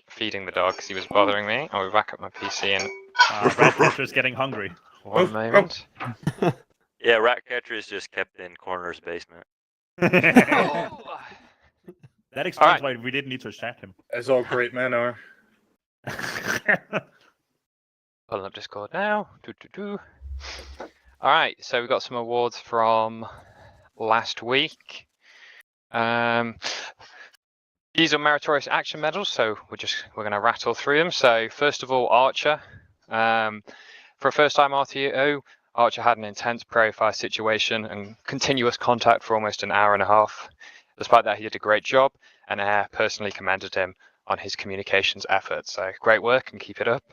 feeding the dog because he was bothering me. I'll be back at my PC in Ratcatcher's getting hungry. 1 moment. Yeah, Ratcatcher is just kept in Corner's basement. Oh. That explains Alright. why we didn't need to attack him. As all great men are. Pulling up Discord now. Alright, so we got some awards from last week. These are meritorious action medals, so we're going to rattle through them. So first of all, Archer. For a first-time RTO, Archer had an intense prairie fire situation and continuous contact for almost an hour and a half. Despite that, he did a great job, and Air personally commended him on his communications efforts. So great work and keep it up.